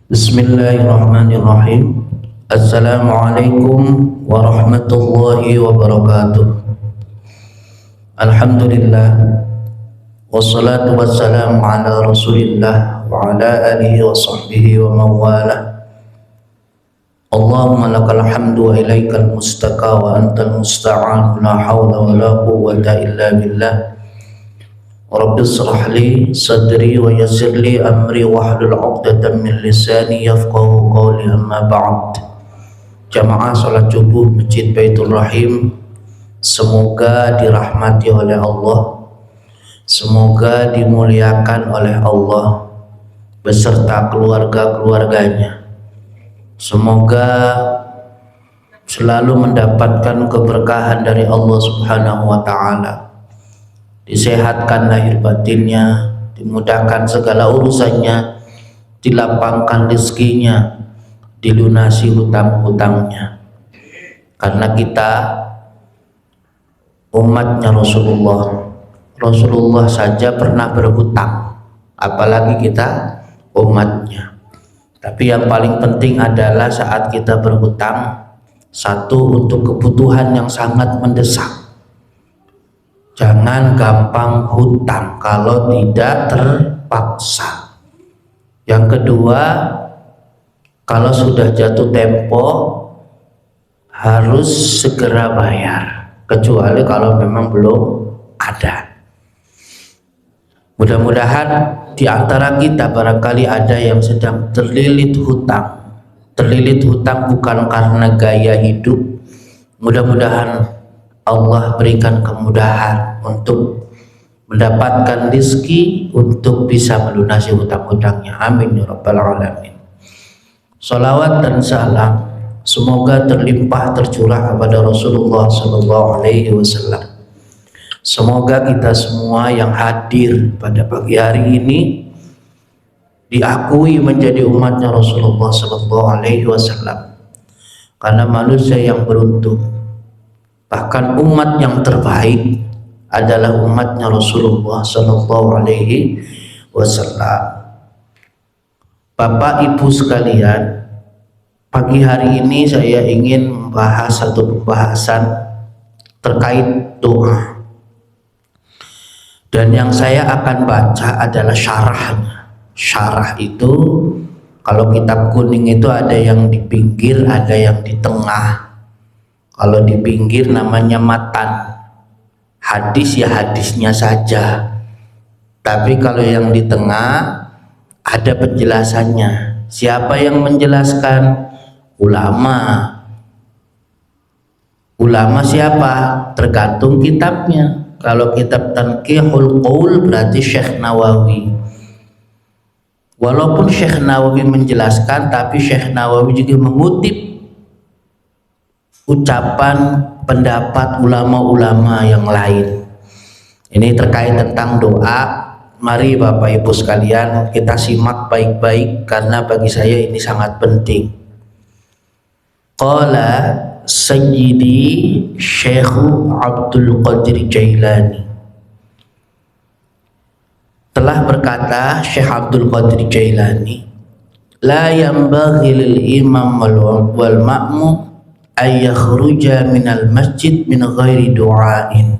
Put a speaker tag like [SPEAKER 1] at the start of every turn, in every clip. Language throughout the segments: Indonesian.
[SPEAKER 1] Bismillahirrahmanirrahim. Assalamualaikum warahmatullahi wabarakatuh. Alhamdulillah, wassalatu wassalamu ala rasulillah wa ala alihi wa sahbihi wa mawalah. Allahumma lakal hamdu wa ilaikal mustaka wa antal musta'an, la hawla wa la quwwata illa billah. Rabbi shrah li sadri wa yassir li amri wahlul 'uqdatam min lisani yafqahu qawli, amma ba'd. Jamaah salat subuh Masjid Baitur Rahim, semoga dirahmati oleh Allah, semoga dimuliakan oleh Allah beserta keluarga-keluarganya. Semoga selalu mendapatkan keberkahan dari Allah Subhanahu wa ta'ala, disehatkan lahir batinnya, dimudahkan segala urusannya, dilapangkan rezekinya, dilunasi hutang-hutangnya. Karena kita umatnya Rasulullah saja pernah berhutang, apalagi kita umatnya. Tapi yang paling penting adalah saat kita berhutang, satu, untuk kebutuhan yang sangat mendesak. Jangan gampang hutang kalau tidak terpaksa. Yang kedua, kalau sudah jatuh tempo harus segera bayar, kecuali kalau memang belum ada. Mudah-mudahan di antara kita barangkali ada yang sedang terlilit hutang. Terlilit hutang bukan karena gaya hidup. Mudah-mudahan Allah berikan kemudahan untuk mendapatkan rezeki untuk bisa melunasi hutang-hutangnya. Amin ya rabbal alamin. Salawat dan salam semoga terlimpah tercurah kepada Rasulullah sallallahu alaihi wasallam. Semoga kita semua yang hadir pada pagi hari ini diakui menjadi umatnya Rasulullah sallallahu alaihi wasallam. Karena manusia yang beruntung, bahkan umat yang terbaik adalah umatnya Rasulullah sallallahu alaihi wasallam. Bapak Ibu sekalian, pagi hari ini saya ingin membahas satu pembahasan terkait doa. Dan yang saya akan baca adalah syarahnya. Syarah itu kalau kitab kuning itu ada yang di pinggir, ada yang di tengah. Kalau di pinggir namanya matan, hadis ya hadisnya saja. Tapi kalau yang di tengah ada penjelasannya. Siapa yang menjelaskan? Ulama. Ulama siapa? Tergantung kitabnya. Kalau kitab Tanqihul Qaul berarti Syekh Nawawi. Walaupun Syekh Nawawi menjelaskan, tapi Syekh Nawawi juga mengutip ucapan pendapat ulama-ulama yang lain. Ini terkait tentang doa. Mari Bapak Ibu sekalian kita simak baik-baik karena bagi saya ini sangat penting. Qala Sayyidi Syekh Abdul Qadir Jailani. Telah berkata Syekh Abdul Qadir Jailani, la yanbaghi lil imam wal ma'mum ayakhruja minal masjid min ghairi du'ain.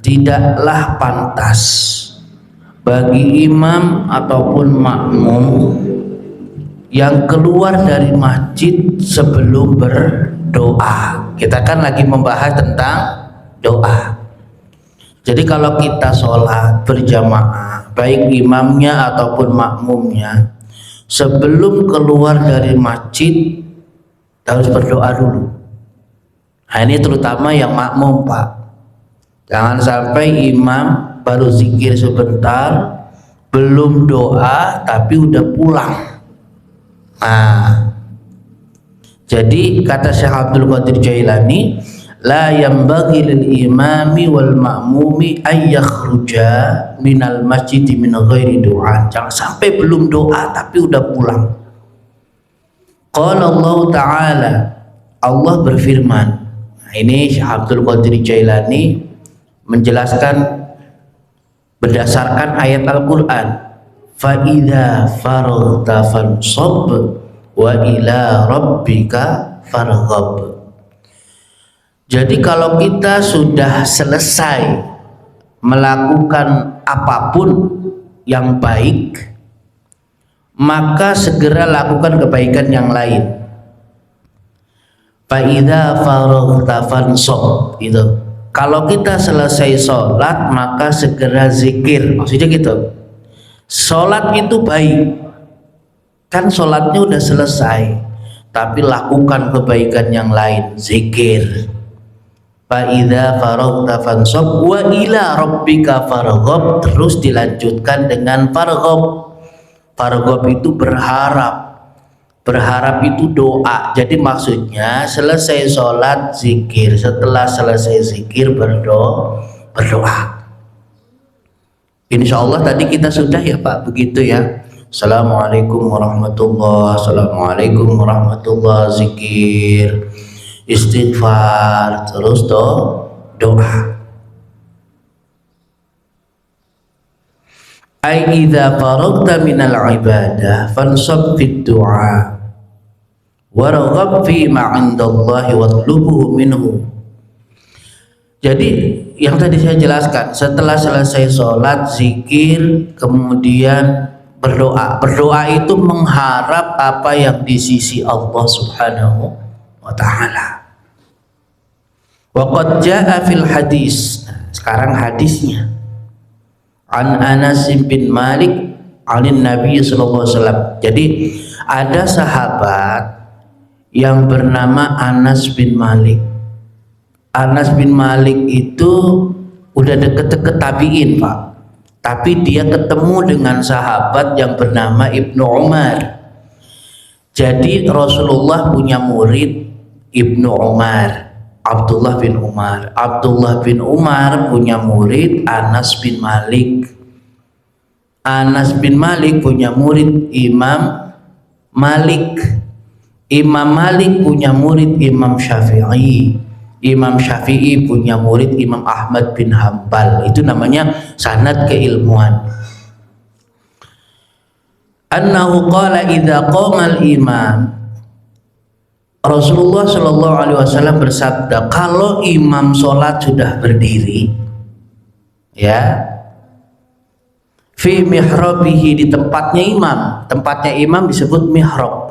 [SPEAKER 1] Tidaklah pantas bagi imam ataupun makmum yang keluar dari masjid sebelum berdoa. Kita kan lagi membahas tentang doa. Jadi kalau kita sholat berjamaah, baik imamnya ataupun makmumnya, sebelum keluar dari masjid harus berdoa dulu. Nah, ini terutama yang makmum, Pak. Jangan sampai imam baru zikir sebentar, belum doa tapi udah pulang. Nah, jadi kata Syekh Abdul Qadir Jailani, la yanbaghi lil imami wal ma'mumi ay yakhruja minal masjid min ghairi doa. Jangan sampai belum doa tapi udah pulang. Qala Allah Ta'ala, Allah berfirman. Nah, ini Syekh Abdul Qadir Jailani menjelaskan berdasarkan ayat Al-Quran. fa idza faragta fansab wa ila rabbika farghab. Jadi kalau kita sudah selesai melakukan apapun yang baik, maka segera lakukan kebaikan yang lain. Fa idza faraghta fansab, itu. Kalau kita selesai sholat maka segera zikir, maksudnya gitu. Sholat itu baik, kan sholatnya udah selesai, tapi lakukan kebaikan yang lain, zikir. Fa idza faraghta fansab wa ila rabbika farghab, terus dilanjutkan dengan farghab. Farghab itu berharap. Berharap itu doa. Jadi maksudnya selesai sholat zikir, setelah selesai zikir berdoa. Insya Allah tadi kita sudah ya Pak, begitu ya. Assalamualaikum warahmatullahi wabarakatuh. Assalamualaikum warahmatullahi wabarakatuh. Zikir, istighfar, terus doa. Ai idza faragta minal ibadah fansab fid du'a waraghab fi ma 'indallahi watlubhu minhu. Jadi yang tadi saya jelaskan, setelah selesai sholat zikir kemudian berdoa. Berdoa itu mengharap apa yang di sisi Allah Subhanahu wa taala. Wa qad jaa fil hadis. Sekarang hadisnya. An Anas bin Malik alin Nabi sallallahu alaihi wasallam. Jadi ada sahabat yang bernama Anas bin Malik. Anas bin Malik itu udah deket-deket tabi'in Pak, tapi dia ketemu dengan sahabat yang bernama Ibnu Umar. Jadi Rasulullah punya murid Ibnu Umar, Abdullah bin Umar. Abdullah bin Umar punya murid Anas bin Malik. Anas bin Malik punya murid Imam Malik. Imam Malik punya murid Imam Syafi'i. Imam Syafi'i punya murid Imam Ahmad bin Hambal. Itu namanya sanad keilmuan. Annahu qala idza qama al-imam, Rasulullah Shallallahu Alaihi Wasallam bersabda, kalau imam sholat sudah berdiri, ya, fi mihrabihi, di tempatnya imam disebut mihrab.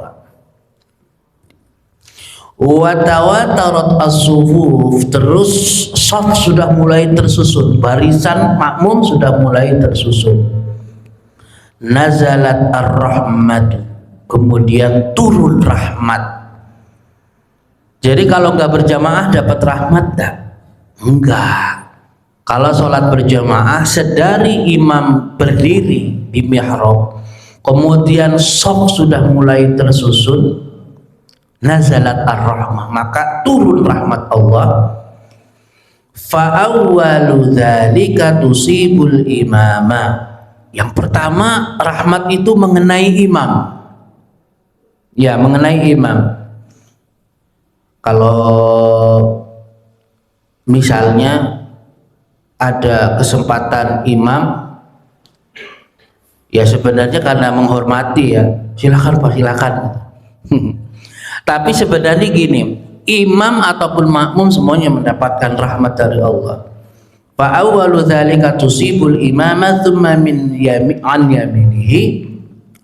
[SPEAKER 1] Wa tawatarat as-sufuf, terus shaf sudah mulai tersusun, barisan makmum sudah mulai tersusun. Nazalat ar-rahmat, kemudian turun rahmat. Jadi kalau nggak berjamaah dapat rahmat tak? Enggak. Kalau sholat berjamaah sedari imam berdiri di mihrab, kemudian shaf sudah mulai tersusun, nazalat ar-rahmah, maka turun rahmat Allah. Fa awwalu dzalika tusibul imama. Yang pertama, rahmat itu mengenai imam. Ya, mengenai imam. Kalau misalnya ada kesempatan imam, ya sebenarnya karena menghormati ya, silakan Pak, silakan. Tapi sebenarnya gini, imam ataupun makmum semuanya mendapatkan rahmat dari Allah. Fa awwalu dzalika tusibul imama tsumma an yaminihi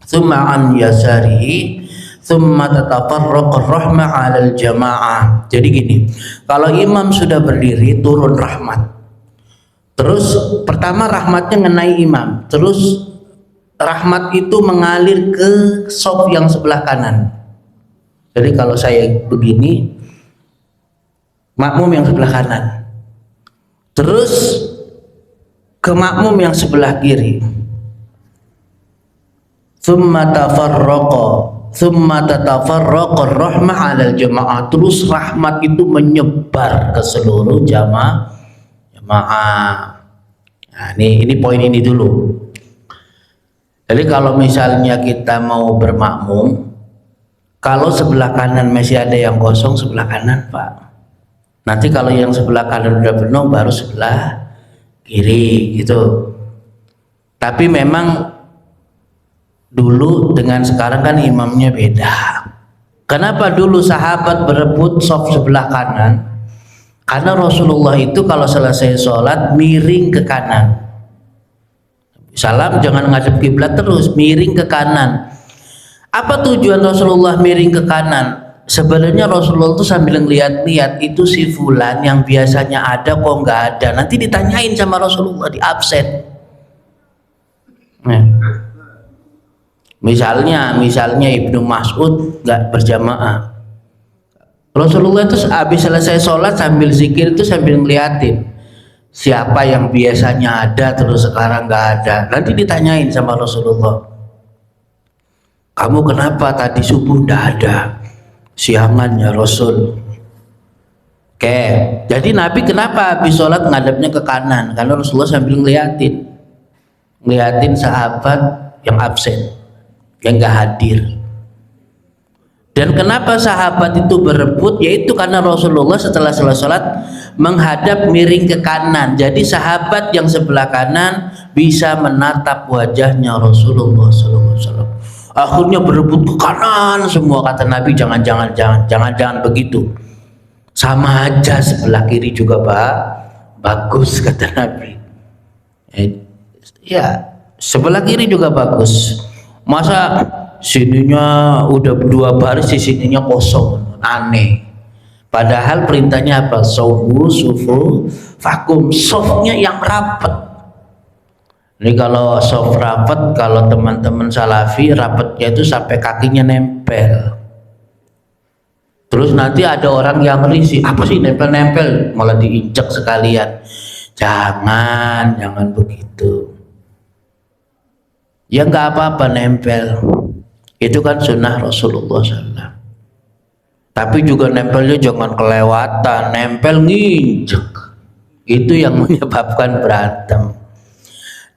[SPEAKER 1] tsumma an yasarihi tsumma tatafarraqur rahmah 'alal jamaah. Jadi gini, kalau imam sudah berdiri turun rahmat. Terus pertama rahmatnya ngenai imam, terus rahmat itu mengalir ke shaf yang sebelah kanan. Jadi kalau saya begini, makmum yang sebelah kanan, terus ke makmum yang sebelah kiri. Tsumma tatafarraqur rahmah 'alal jamaah, terus rahmat itu menyebar ke seluruh jamaah. Nah, ini poin ini dulu. Jadi kalau misalnya kita mau bermakmum, kalau sebelah kanan masih ada yang kosong, sebelah kanan Pak. Nanti kalau yang sebelah kanan udah penuh, baru sebelah kiri gitu. Tapi memang Dulu dengan sekarang kan imamnya beda. Kenapa dulu sahabat berebut saf sebelah kanan? Karena Rasulullah itu kalau selesai sholat miring ke kanan. Salam jangan ngadep kiblat terus, miring ke kanan. Apa tujuan Rasulullah miring ke kanan? Sebenarnya Rasulullah itu sambil ngeliat-liat itu si fulan yang biasanya ada kok nggak ada. Nanti ditanyain sama Rasulullah di absen. Nah. Misalnya Ibnu Mas'ud nggak berjamaah. Rasulullah itu habis selesai sholat sambil zikir itu sambil ngeliatin siapa yang biasanya ada terus sekarang nggak ada. Nanti ditanyain sama Rasulullah, kamu kenapa tadi subuh nggak ada? Siangan ya Rasul. Oke, jadi Nabi kenapa habis sholat ngadepnya ke kanan? Karena Rasulullah sambil ngeliatin sahabat yang absen, yang nggak hadir. Dan kenapa sahabat itu berebut? Yaitu karena Rasulullah setelah selesai sholat menghadap miring ke kanan. Jadi sahabat yang sebelah kanan bisa menatap wajahnya Rasulullah SAW. Akhirnya berebut ke kanan semua, kata Nabi. Jangan begitu. Sama aja sebelah kiri juga bagus, kata Nabi. Ya, sebelah kiri juga bagus. Masa sininya udah 2 baris, sininya kosong, aneh. Padahal perintahnya apa? Sofu sufu vakum, softnya yang rapat. Ini kalau soft rapat, kalau teman-teman salafi rapatnya itu sampai kakinya nempel. Terus nanti ada orang yang risih, apa sih nempel-nempel, malah diinjak sekalian. Jangan begitu. Ya nggak apa-apa nempel. Itu kan sunnah Rasulullah SAW. Tapi juga nempelnya jangan kelewatan, nempel nginjek. Itu yang menyebabkan berantem.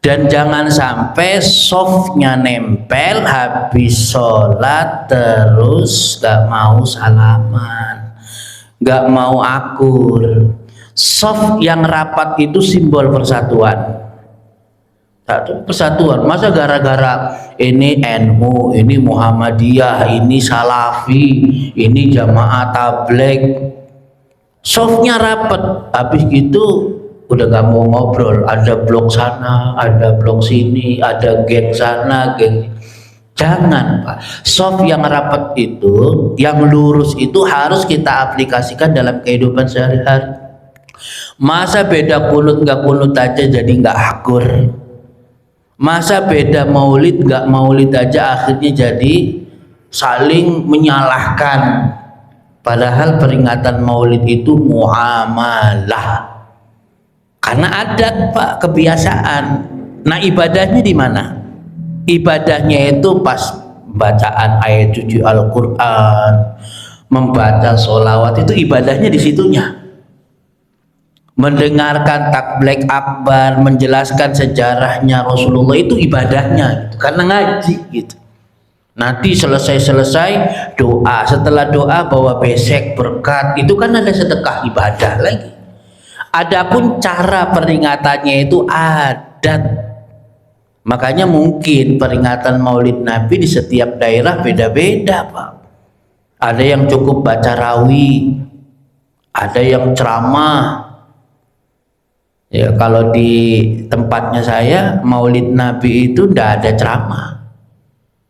[SPEAKER 1] Dan jangan sampai softnya nempel habis sholat terus gak mau salaman, gak mau akur. Soft yang rapat itu simbol persatuan. Persatuan. Masa gara-gara ini NU, ini Muhammadiyah, ini Salafi, ini Jamaah Tabligh, softnya rapet, habis gitu udah gak mau ngobrol. Ada blok sana, ada blok sini, ada geng sana, geng. Jangan Pak. Soft yang rapat itu, yang lurus itu harus kita aplikasikan dalam kehidupan sehari-hari. Masa beda kunut gak kunut aja jadi gak akur. Masa beda maulid gak maulid aja akhirnya jadi saling menyalahkan. Padahal peringatan maulid itu muamalah. Karena adat Pak, kebiasaan. Nah ibadahnya di mana? Ibadahnya itu pas bacaan ayat suci Al-Quran, membaca sholawat, itu ibadahnya di situnya. Mendengarkan takbir akbar, menjelaskan sejarahnya Rasulullah, itu ibadahnya gitu. Karena ngaji gitu. Nanti selesai doa, setelah doa bawa besek berkat, itu kan ada sedekah, ibadah lagi. Adapun cara peringatannya itu adat. Makanya mungkin peringatan Maulid Nabi di setiap daerah beda-beda Pak. Ada yang cukup baca rawi, ada yang ceramah. Ya, kalau di tempatnya saya Maulid Nabi itu tidak ada ceramah,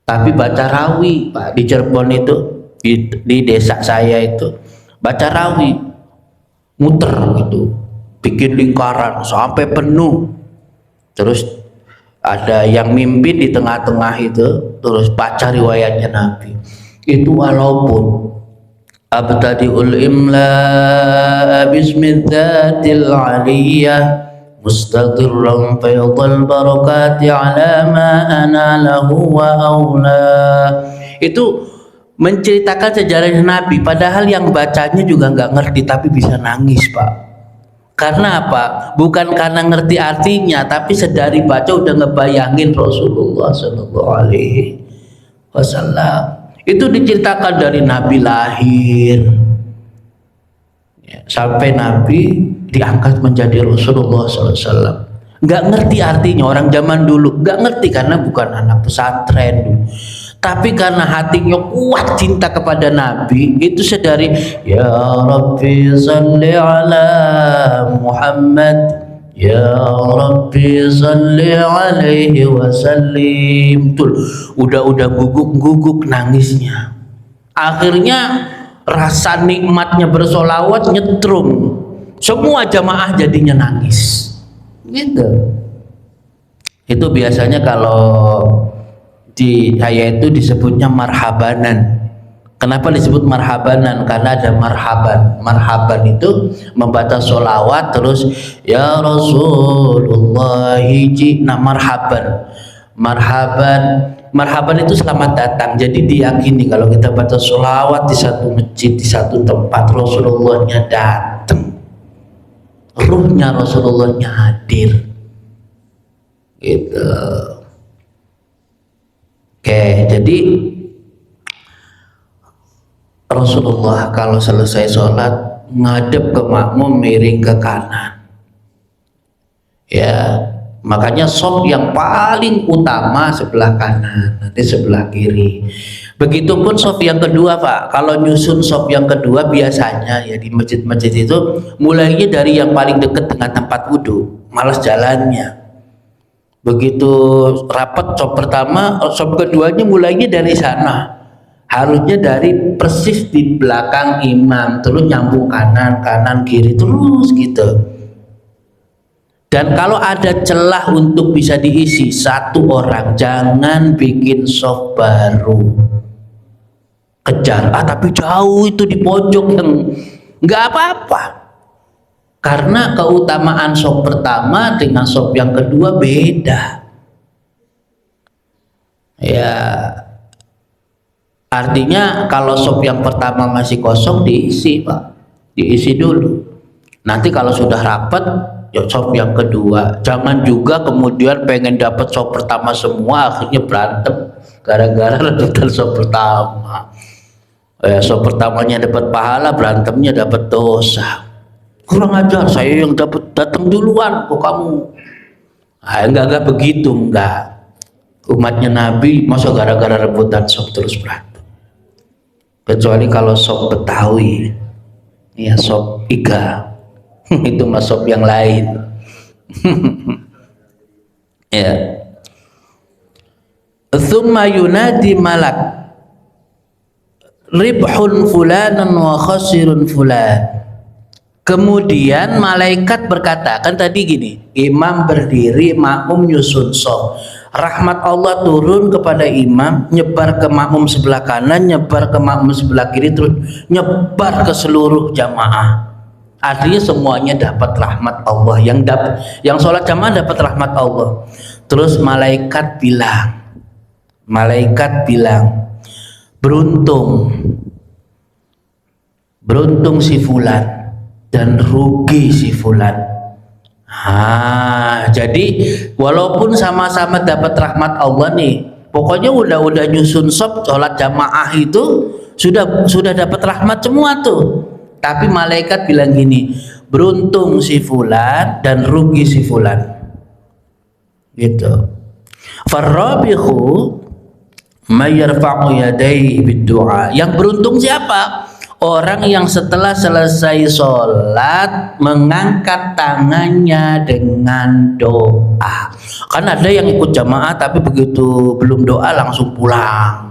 [SPEAKER 1] tapi baca rawi Pak. Di Cirebon itu di desa saya itu baca rawi, muter gitu, bikin lingkaran sampai penuh. Terus ada yang mimpin di tengah-tengah itu, terus baca riwayatnya Nabi. Itu walaupun abtadi'ul imla bismidzatil aliyah mustaqirran faydal barakati ala ma ana lahu wa aula. Itu menceritakan sejarah Nabi, padahal yang bacanya juga nggak ngerti tapi bisa nangis Pak. Karena apa? Bukan karena ngerti artinya, tapi sedari baca udah ngebayangin Rasulullah Sallallahu Alaihi Wasallam. Itu diceritakan dari Nabi lahir ya, sampai Nabi diangkat menjadi Rasulullah SAW. nggak ngerti artinya. Orang zaman dulu nggak ngerti karena bukan anak pesantren dulu. Tapi karena hatinya kuat cinta kepada Nabi, itu sedari ya Rabbi salli ala Muhammad, ya Rabbi salli alaihi wasallim. Tuh, udah guguk nangisnya. Akhirnya rasa nikmatnya bersolawat nyetrum. Semua jamaah jadinya nangis. Gitu. Itu biasanya kalau di saya itu disebutnya marhabanan. Kenapa disebut marhabanan? Karena ada marhaban. Marhaban itu membaca sholawat terus ya Rasulullah ji'na marhaban. Marhaban itu selamat datang. Jadi diyakini kalau kita baca sholawat di satu masjid, di satu tempat, Rasulullahnya datang, ruhnya Rasulullahnya hadir. Gitu. Oke, jadi Rasulullah kalau selesai sholat ngadep ke makmum, miring ke kanan. Ya, makanya shaf yang paling utama sebelah kanan, nanti sebelah kiri. Begitupun shaf yang kedua, Pak. Kalau nyusun shaf yang kedua biasanya ya di masjid-masjid itu mulainya dari yang paling dekat dengan tempat wudhu, malas jalannya. Begitu rapat shaf pertama, shaf keduanya mulainya dari sana. Harusnya dari persis di belakang imam, terus nyambung kanan kiri terus gitu. Dan kalau ada celah untuk bisa diisi satu orang, jangan bikin shaf baru. Kejar, tapi jauh itu di pojok yang nggak apa-apa. Karena keutamaan shaf pertama dengan shaf yang kedua beda. Ya, artinya kalau shaf yang pertama masih kosong diisi, Pak. Diisi dulu. Nanti kalau sudah rapat, ya shaf yang kedua. Jangan juga kemudian pengen dapat shaf pertama semua, akhirnya berantem gara-gara rebutan shaf pertama. Shaf pertamanya dapat pahala, berantemnya dapat dosa. Kurang ajar, saya yang dapat datang duluan kok kamu. Enggak begitu, enggak. Umatnya Nabi masa gara-gara rebutan shaf terus berantem. Kecuali kalau shaf Betawi, ya shaf iga. Itu masuk yang lain. Ya. Tsumma yunadi malak ribhun fulanan wa khasirun fulan. Kemudian malaikat berkata, kan tadi gini, imam berdiri, makmum nyusun shaf. Rahmat Allah turun kepada imam, nyebar ke makmum sebelah kanan, nyebar ke makmum sebelah kiri, terus nyebar ke seluruh jamaah. Artinya semuanya dapat rahmat Allah. Yang sholat jamaah dapat rahmat Allah. Terus malaikat bilang, beruntung si fulan dan rugi si fulan. Jadi walaupun sama-sama dapat rahmat Allah nih, pokoknya udah nyusun shaf sholat jamaah itu sudah dapat rahmat semua tuh. Tapi malaikat bilang gini, beruntung si fulan dan rugi si fulan. Gitu. Farrabihu may yarfa'u yadayhi bid-du'a. Yang beruntung siapa? Orang yang setelah selesai sholat mengangkat tangannya dengan doa. Kan ada yang ikut jamaah tapi begitu belum doa langsung pulang.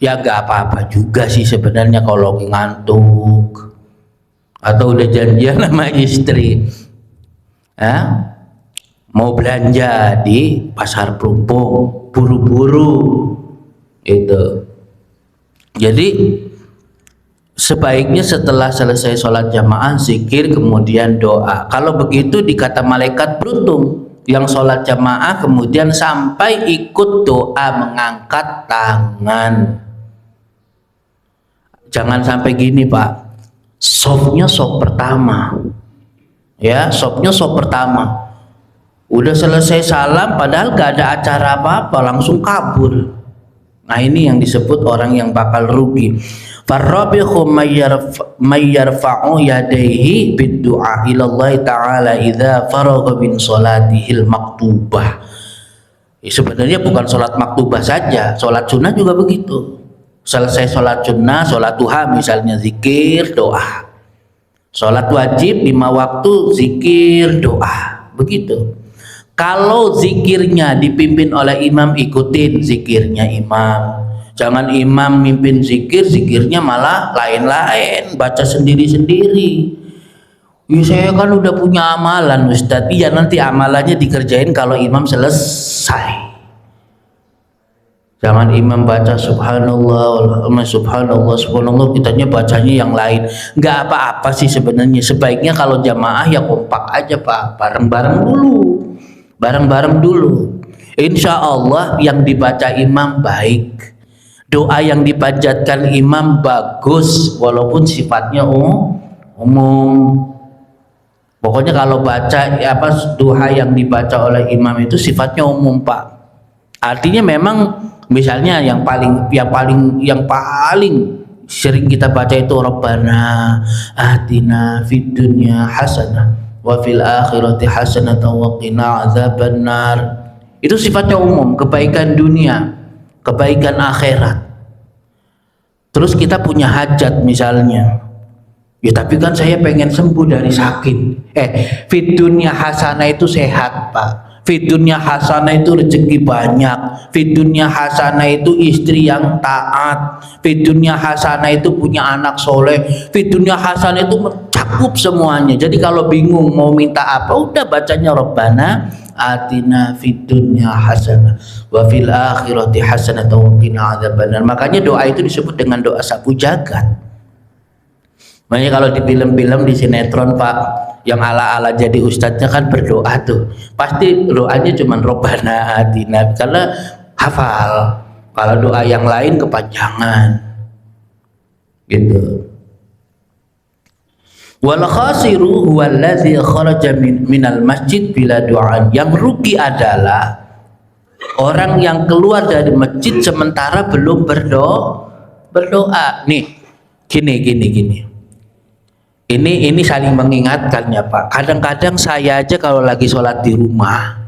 [SPEAKER 1] Ya gak apa-apa juga sih sebenarnya kalau ngantuk atau udah janjian sama istri, mau belanja di pasar Plumpung, buru-buru itu. Jadi sebaiknya setelah selesai sholat jamaah zikir kemudian doa. Kalau begitu dikata malaikat beruntung yang sholat jamaah kemudian sampai ikut doa mengangkat tangan. Jangan sampai gini, Pak, shafnya shaf pertama, ya shafnya shaf pertama udah selesai salam padahal gak ada acara apa-apa langsung kabur. Nah ini yang disebut orang yang bakal rugi. Farrabihu mayyarfa'u yadayhi bid-du'a ila Allah Ta'ala idza faragha min salatihil maktubah. Sebenarnya bukan sholat maktubah saja, sholat sunnah juga begitu. Selesai sholat sunnah, sholat duha misalnya, zikir, doa. Sholat wajib 5 waktu, zikir, doa. Begitu. Kalau zikirnya dipimpin oleh imam, ikutin zikirnya imam. Jangan imam mimpin zikir, zikirnya malah lain-lain, baca sendiri-sendiri. Ya, saya kan udah punya amalan Ustadz. Iya, nanti amalannya dikerjain kalau imam selesai. Jangan imam baca subhanallah, subhanallah, subhanallah, kitanya bacanya yang lain. Nggak apa-apa sih sebenarnya. Sebaiknya kalau jamaah ya kompak aja Pak, bareng-bareng dulu. Bareng-bareng dulu. Insya Allah yang dibaca imam baik. Doa yang dipanjatkan imam bagus walaupun sifatnya umum. Pokoknya kalau baca doa yang dibaca oleh imam itu sifatnya umum Pak. Artinya memang misalnya yang paling sering kita baca itu Rabbana atina fid dunya hasanah wa fil akhirati hasanah wa qina adzabannar. Itu sifatnya umum, kebaikan dunia, kebaikan akhirat. Terus kita punya hajat misalnya, ya tapi kan saya pengen sembuh dari sakit. Fid dunya hasanah itu sehat Pak. Fid dunya hasanah itu rezeki banyak. Fid dunya hasanah itu istri yang taat. Fid dunya hasanah itu punya anak soleh. Fid dunya hasanah itu mencakup semuanya. Jadi kalau bingung mau minta apa, udah bacanya Rabbana atina fid dunya hasanah wa fil akhirati hasanah wa qina adzabannar. Makanya doa itu disebut dengan doa sapu jagat. Makanya kalau di film-film, di sinetron Pak, yang ala-ala jadi ustadznya kan berdoa tuh, pasti doanya cuman Rabbana atina, karena hafal. Kalau doa yang lain kepanjangan gitu. Wal khasiru huwallazi kharaja minal masjid bila du'an. Yang rugi adalah orang yang keluar dari masjid sementara belum berdoa. Nih, gini. Ini saling mengingatkan ya Pak. Kadang-kadang saya aja kalau lagi sholat di rumah,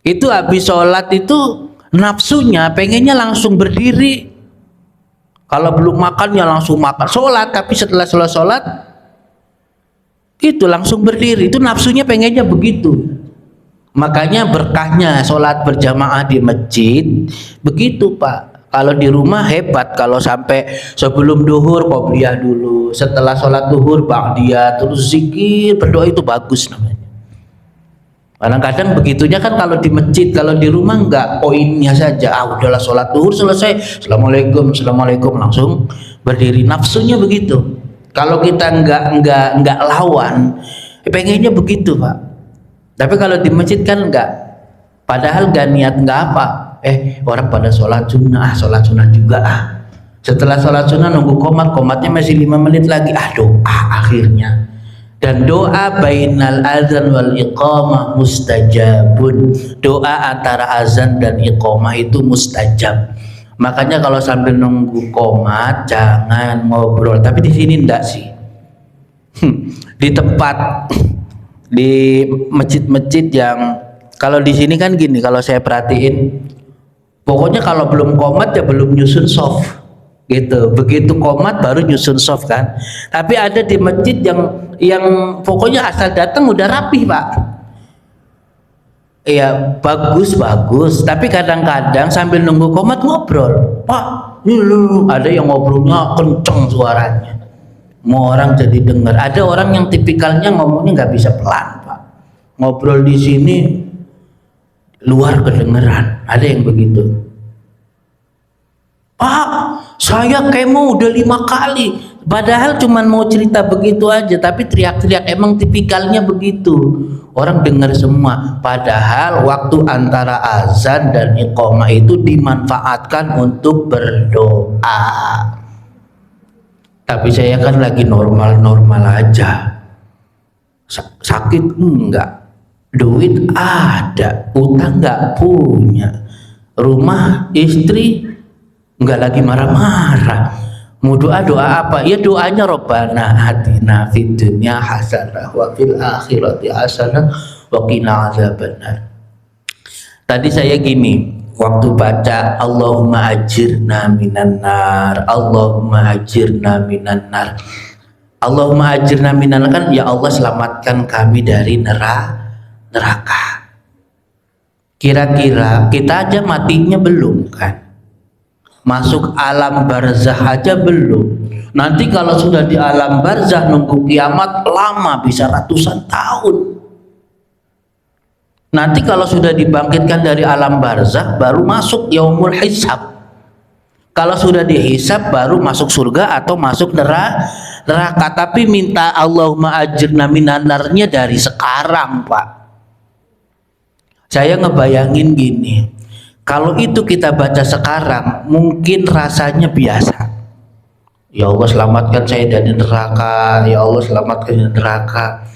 [SPEAKER 1] itu habis sholat itu nafsunya pengennya langsung berdiri. Kalau belum makan ya langsung makan. Sholat, tapi setelah sholat itu langsung berdiri. Itu nafsunya pengennya begitu. Makanya berkahnya sholat berjamaah di masjid begitu Pak. Kalau di rumah hebat, kalau sampai sebelum duhur qobliyah dulu, setelah sholat duhur ba'diyah, terus zikir, berdoa, itu bagus namanya. Kadang-kadang begitunya kan kalau di masjid. Kalau di rumah enggak, poinnya saja. Udahlah sholat duhur selesai, assalamualaikum langsung berdiri. Nafsunya begitu. Kalau kita enggak lawan, pengennya begitu Pak. Tapi kalau di masjid kan enggak. Padahal enggak niat enggak apa. Orang pada sholat sunnah juga. Setelah sholat sunnah nunggu komatnya masih 5 menit lagi. Doa akhirnya. Dan doa bainal azan wal iqamah mustajabun. Doa antara azan dan iqamah itu mustajab. Makanya kalau sambil nunggu komat jangan ngobrol. Tapi di sini enggak sih. Di tempat, di masjid-masjid yang, kalau di sini kan gini, kalau saya perhatiin, pokoknya kalau belum komat ya belum nyusun soft gitu. Begitu komat baru nyusun soft kan. Tapi ada di masjid yang pokoknya asal datang udah rapi Pak. Iya, bagus. Tapi kadang-kadang sambil nunggu komat ngobrol. Pak, ada yang ngobrolnya kenceng suaranya. Mau orang jadi dengar. Ada orang yang tipikalnya ngomongnya nggak bisa pelan Pak. Ngobrol di sini luar kedengeran. Ada yang begitu. Pak, saya kemo udah 5 kali. Padahal cuman mau cerita begitu aja, tapi teriak-teriak, emang tipikalnya begitu. Orang dengar semua. Padahal waktu antara azan dan iqamah itu dimanfaatkan untuk berdoa. Tapi saya kan lagi normal-normal aja. Sakit enggak. Duit ada, utang nggak punya, rumah istri nggak lagi marah-marah, Mau doa apa? Ya doanya Rabbana atina fid dunya hasanah wa fil akhirati hasanah wa qina adzabannar. Tadi saya gini, waktu baca Allahumma ajirna minan nar, Allahumma ajirna minan nar. Allahumma ajirna minan nar kan ya Allah selamatkan kami dari neraka. Kira-kira kita aja matinya belum kan? Masuk alam barzah aja belum. Nanti kalau sudah di alam barzah nunggu kiamat lama, bisa ratusan tahun. Nanti kalau sudah dibangkitkan dari alam barzah baru masuk yaumul hisab. Kalau sudah dihisab baru masuk surga atau masuk neraka. Tapi minta Allahumma ajirna minan narnya dari sekarang, Pak. Saya ngebayangin gini, kalau itu kita baca sekarang mungkin rasanya biasa. Ya Allah selamatkan saya dari neraka, ya Allah selamatkan dari neraka.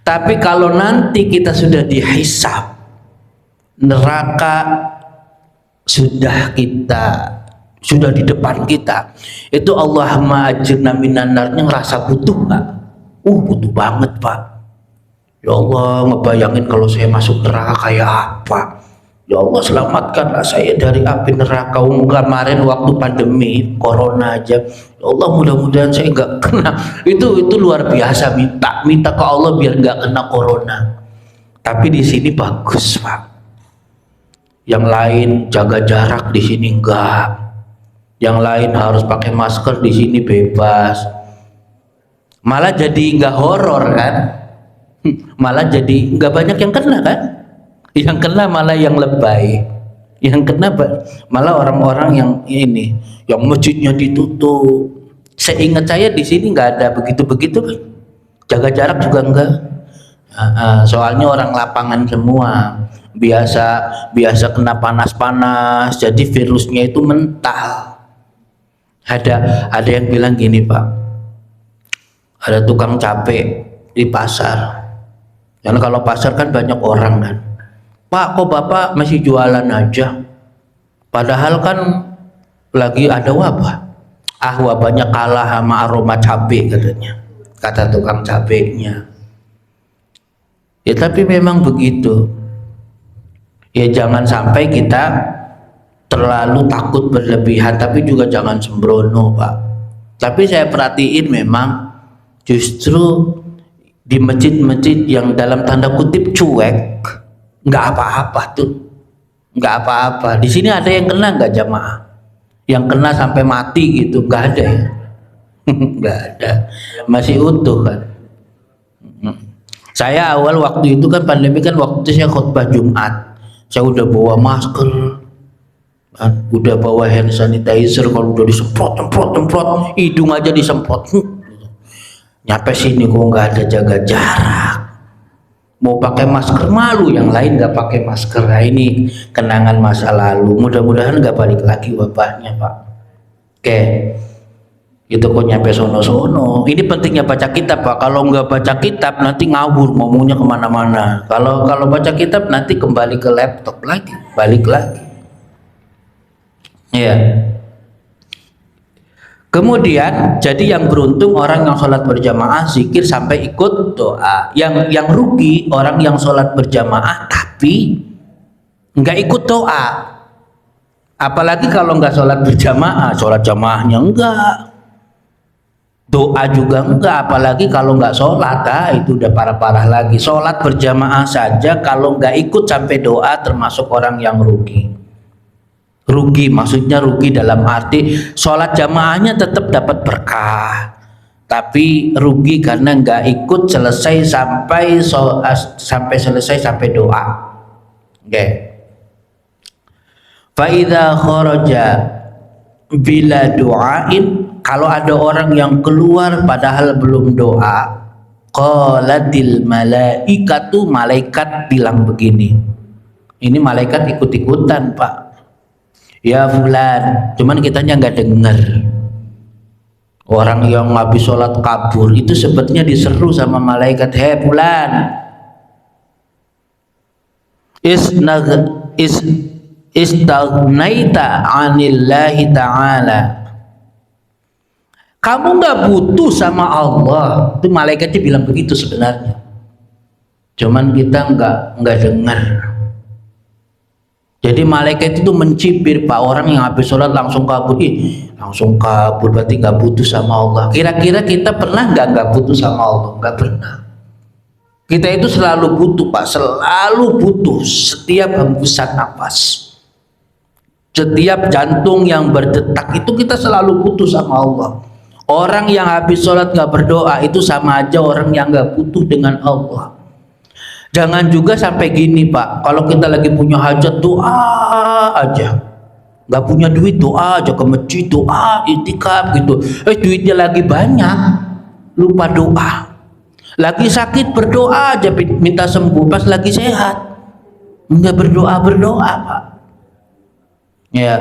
[SPEAKER 1] Tapi kalau nanti kita sudah dihisab, neraka sudah di depan kita, itu Allahumma ajirna minan narnya ngerasa butuh nggak? Butuh banget, Pak. Ya Allah, ngebayangin kalau saya masuk neraka kayak apa. Ya Allah selamatkanlah saya dari api neraka. Kemarin waktu pandemi corona aja, ya Allah mudah-mudahan saya nggak kena. Itu luar biasa, minta ke Allah biar nggak kena corona. Tapi di sini bagus, Pak. Yang lain jaga jarak, di sini enggak. Yang lain harus pakai masker, di sini bebas. Malah jadi nggak horor kan? Malah jadi nggak banyak yang kena kan? Yang kena malah yang lebay. Yang kena malah orang-orang yang ini, yang masjidnya ditutup. Seingat saya di sini nggak ada begitu-begitu kan? Jaga jarak juga enggak. Soalnya orang lapangan semua. Biasa kena panas-panas, jadi virusnya itu mental. Ada yang bilang gini, Pak, ada tukang cabe di pasar. Karena kalau pasar kan banyak orang kan, Pak, kok Bapak masih jualan aja? Padahal kan lagi ada wabah. Wabahnya kalah sama aroma cabe katanya, kata tukang cabenya. Ya tapi memang begitu. Ya jangan sampai kita terlalu takut berlebihan, tapi juga jangan sembrono, Pak. Tapi saya perhatiin memang justru di masjid-masjid yang dalam tanda kutip cuek, nggak apa-apa tuh, nggak apa-apa. Di sini ada yang kena nggak jamaah? Yang kena sampai mati gitu, nggak ada ya? Nggak ada, masih utuh kan. Saya awal waktu itu kan pandemi kan, waktu saya khutbah Jumat, saya udah bawa masker, udah bawa hand sanitizer. Kalau udah disemprot, hidung aja disemprot, nyampe sini kok nggak ada jaga jarak. Mau pakai masker malu, yang lain nggak pakai masker. Nah, ini kenangan masa lalu. Mudah-mudahan nggak balik lagi wabahnya, Pak. Oke, itu kok nyampe sono-sono. Ini pentingnya baca kitab, Pak. Kalau nggak baca kitab nanti ngawur, ngomongnya kemana-mana. Kalau baca kitab nanti kembali ke laptop lagi, balik lagi. Ya. Kemudian jadi yang beruntung orang yang sholat berjamaah zikir sampai ikut doa. Yang rugi orang yang sholat berjamaah tapi nggak ikut doa. Apalagi kalau nggak sholat berjamaah, sholat jamaahnya enggak, doa juga enggak, apalagi kalau nggak sholat, itu udah parah-parah lagi. Sholat berjamaah saja kalau nggak ikut sampai doa termasuk orang yang rugi. Rugi maksudnya rugi dalam arti sholat jamaahnya tetap dapat berkah, tapi rugi karena nggak ikut selesai sampai doa. Oke. Faida kharaja bila doain, kalau ada orang yang keluar padahal belum doa, qalatil malaikatu, malaikat bilang begini. Ini malaikat ikut-ikutan, Pak. Ya fulan, cuman kitanya nggak dengar. Orang yang habis sholat kabur itu sebetulnya diseru sama malaikat, hei fulan, istagnaita anillahi ta'ala, Kamu nggak butuh sama Allah. Itu malaikatnya bilang begitu sebenarnya. Cuman kita nggak dengar. Jadi malaikat itu mencibir Pak, orang yang habis sholat langsung kabur. Langsung kabur berarti nggak butuh sama Allah. Kira-kira kita pernah nggak butuh sama Allah? Nggak pernah. Kita itu selalu butuh Pak, selalu butuh setiap hembusan nafas. Setiap jantung yang berdetak itu kita selalu butuh sama Allah. Orang yang habis sholat nggak berdoa itu sama aja orang yang nggak butuh dengan Allah. Jangan juga sampai gini Pak, kalau kita lagi punya hajat doa aja, nggak punya duit doa aja ke masjid, doa itikaf gitu. Duitnya lagi banyak, lupa doa. Lagi sakit berdoa aja minta sembuh, pas lagi sehat nggak berdoa Pak. Ya.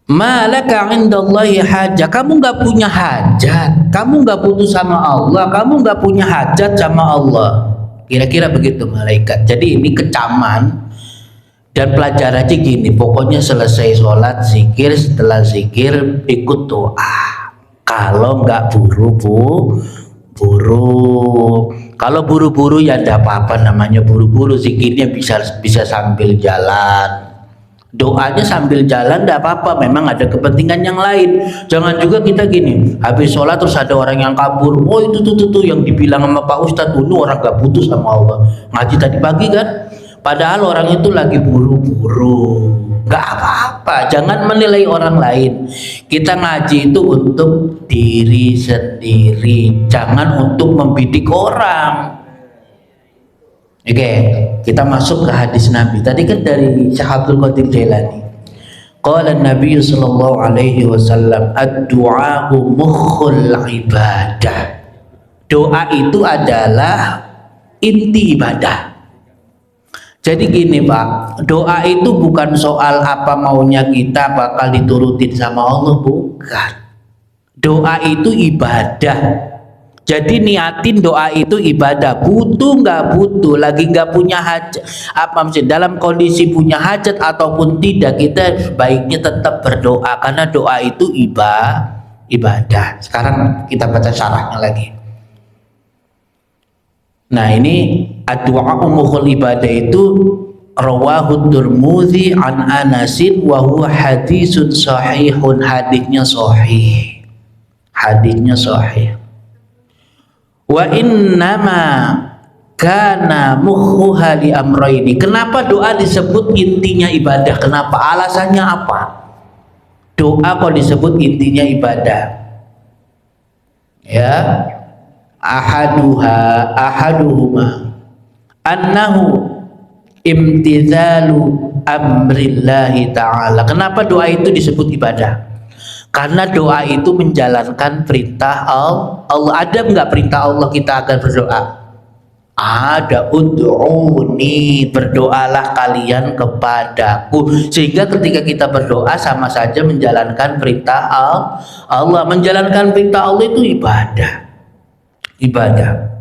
[SPEAKER 1] Malaka indallahi hajah, kamu nggak punya hajat, kamu nggak butuh sama Allah, kamu nggak punya hajat sama Allah. Kira-kira begitu malaikat. Jadi ini kecaman dan pelajarannya gini, pokoknya selesai sholat zikir, setelah zikir ikut doa. Kalau nggak buru-buru, kalau buru-buru ya tidak apa-apa, namanya buru-buru, zikirnya bisa sambil jalan. Doanya sambil jalan tidak apa-apa, memang ada kepentingan yang lain. Jangan juga kita gini, habis sholat terus ada orang yang kabur. Oh itu tuh yang dibilang sama Pak Ustadz dulu, orang gak butuh sama Allah. Ngaji tadi pagi kan, padahal orang itu lagi buru-buru. Gak apa-apa, jangan menilai orang lain. Kita ngaji itu untuk diri sendiri, jangan untuk membidik orang. Oke, kita masuk ke hadis Nabi. Tadi kan dari Syekh Abdul Qadir Jailani. Qala Nabi sallallahu alaihi wasallam, ad-du'a'u mukhul ibadah. Doa itu adalah inti ibadah. Jadi gini Pak, doa itu bukan soal apa maunya kita bakal diturutin sama Allah, bukan. Doa itu ibadah. Jadi niatin doa itu ibadah, butuh nggak butuh, lagi nggak punya hajat, apa maksudnya dalam kondisi punya hajat ataupun tidak, kita baiknya tetap berdoa karena doa itu ibadah. Sekarang kita baca syarahnya lagi. Nah ini ad-du'a mukhul ibadah itu rawahu Tirmidzi an Anasin wa huwa hadisun sahihun, hadisnya sahih. Wa innama kana mukhuha li amrayni. Kenapa doa disebut intinya ibadah? Kenapa? Alasannya apa? Doa kok disebut intinya ibadah? Ya, ahaduhuma annahu imtithalu amrillahi ta'ala. Kenapa doa itu disebut ibadah? Karena doa itu menjalankan perintah Allah. Ada nggak perintah Allah kita akan berdoa? Ada. Ud'uni, berdoalah kalian kepadaku. Sehingga ketika kita berdoa sama saja menjalankan perintah Allah. Menjalankan perintah Allah itu ibadah.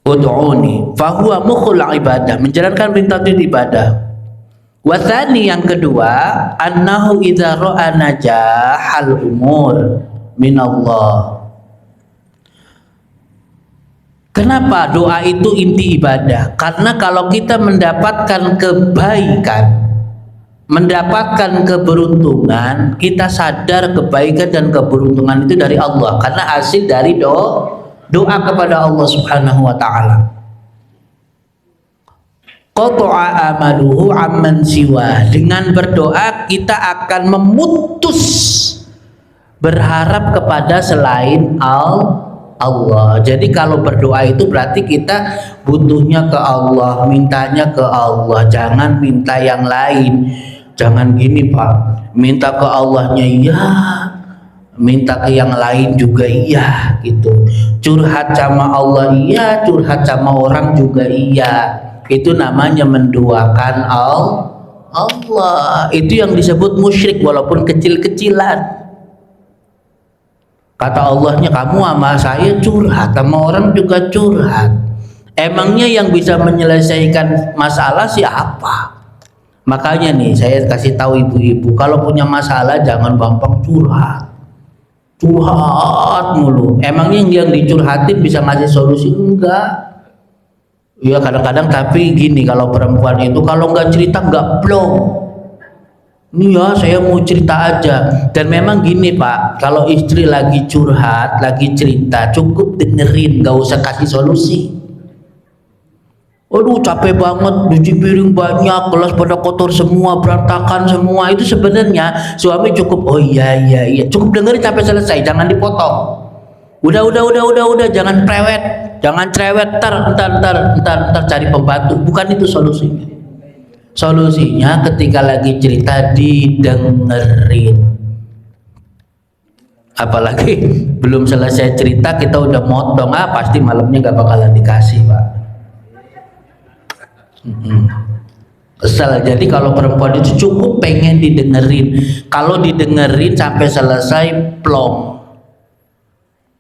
[SPEAKER 1] Ud'uni fahuwa mukhul ibadah, menjalankan perintah itu ibadah. Wathani, yang kedua, annahu idza ra'a najahal umur minallah. Kenapa doa itu inti ibadah? Karena kalau kita mendapatkan kebaikan, mendapatkan keberuntungan, kita sadar kebaikan dan keberuntungan itu dari Allah, karena hasil dari doa kepada Allah Subhanahu wa ta'ala. Qata'a amaluhu amman siwa. Dengan berdoa kita akan memutus berharap kepada selain Allah. Jadi kalau berdoa itu berarti kita butuhnya ke Allah, mintanya ke Allah, jangan minta yang lain. Jangan gini Pak, minta ke Allahnya iya, minta ke yang lain juga iya gitu. Curhat sama Allah iya, curhat sama orang juga iya. Itu namanya menduakan Allah. Itu yang disebut musyrik walaupun kecil-kecilan. Kata Allahnya, kamu sama saya curhat, sama orang juga curhat. Emangnya yang bisa menyelesaikan masalah siapa? Makanya nih saya kasih tahu ibu-ibu, kalau punya masalah jangan gampang curhat. Curhat mulu. Emangnya yang dicurhatin bisa ngasih solusi? Enggak. Ya kadang-kadang, tapi gini, kalau perempuan itu kalau nggak cerita nggak plong. Ini ya saya mau cerita aja. Dan memang gini Pak, kalau istri lagi curhat, lagi cerita, cukup dengerin, nggak usah kasih solusi. Aduh capek banget, cuci piring banyak, gelas pada kotor semua, berantakan semua. Itu sebenarnya suami cukup, oh iya, cukup dengerin sampai selesai, jangan dipotong. Udah, jangan cerewet, ntar cari pembantu. Bukan itu solusinya. Solusinya ketika lagi cerita didengerin. Apalagi belum selesai cerita kita udah motong, pasti malamnya gak bakalan dikasih Pak. Kesel. Jadi kalau perempuan itu cukup pengen didengerin. Kalau didengerin sampai selesai plong.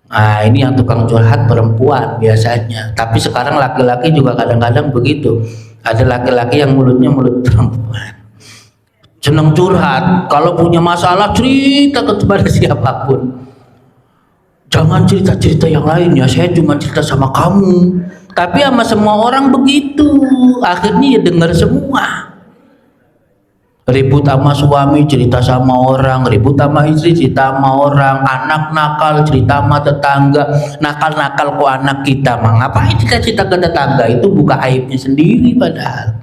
[SPEAKER 1] Nah ini yang tukang curhat perempuan biasanya. Tapi sekarang laki-laki juga kadang-kadang begitu. Ada laki-laki yang mulutnya mulut perempuan, seneng curhat. Kalau punya masalah cerita kepada siapapun. Jangan cerita-cerita yang lain ya, saya cuma cerita sama kamu. Tapi sama semua orang begitu, akhirnya ya dengar semua. Ribut sama suami cerita sama orang, ribut sama istri cerita sama orang, anak nakal cerita sama tetangga. Nakal-nakal kok anak kita, ngapain cerita-cerita ke tetangga? Itu buka aibnya sendiri padahal.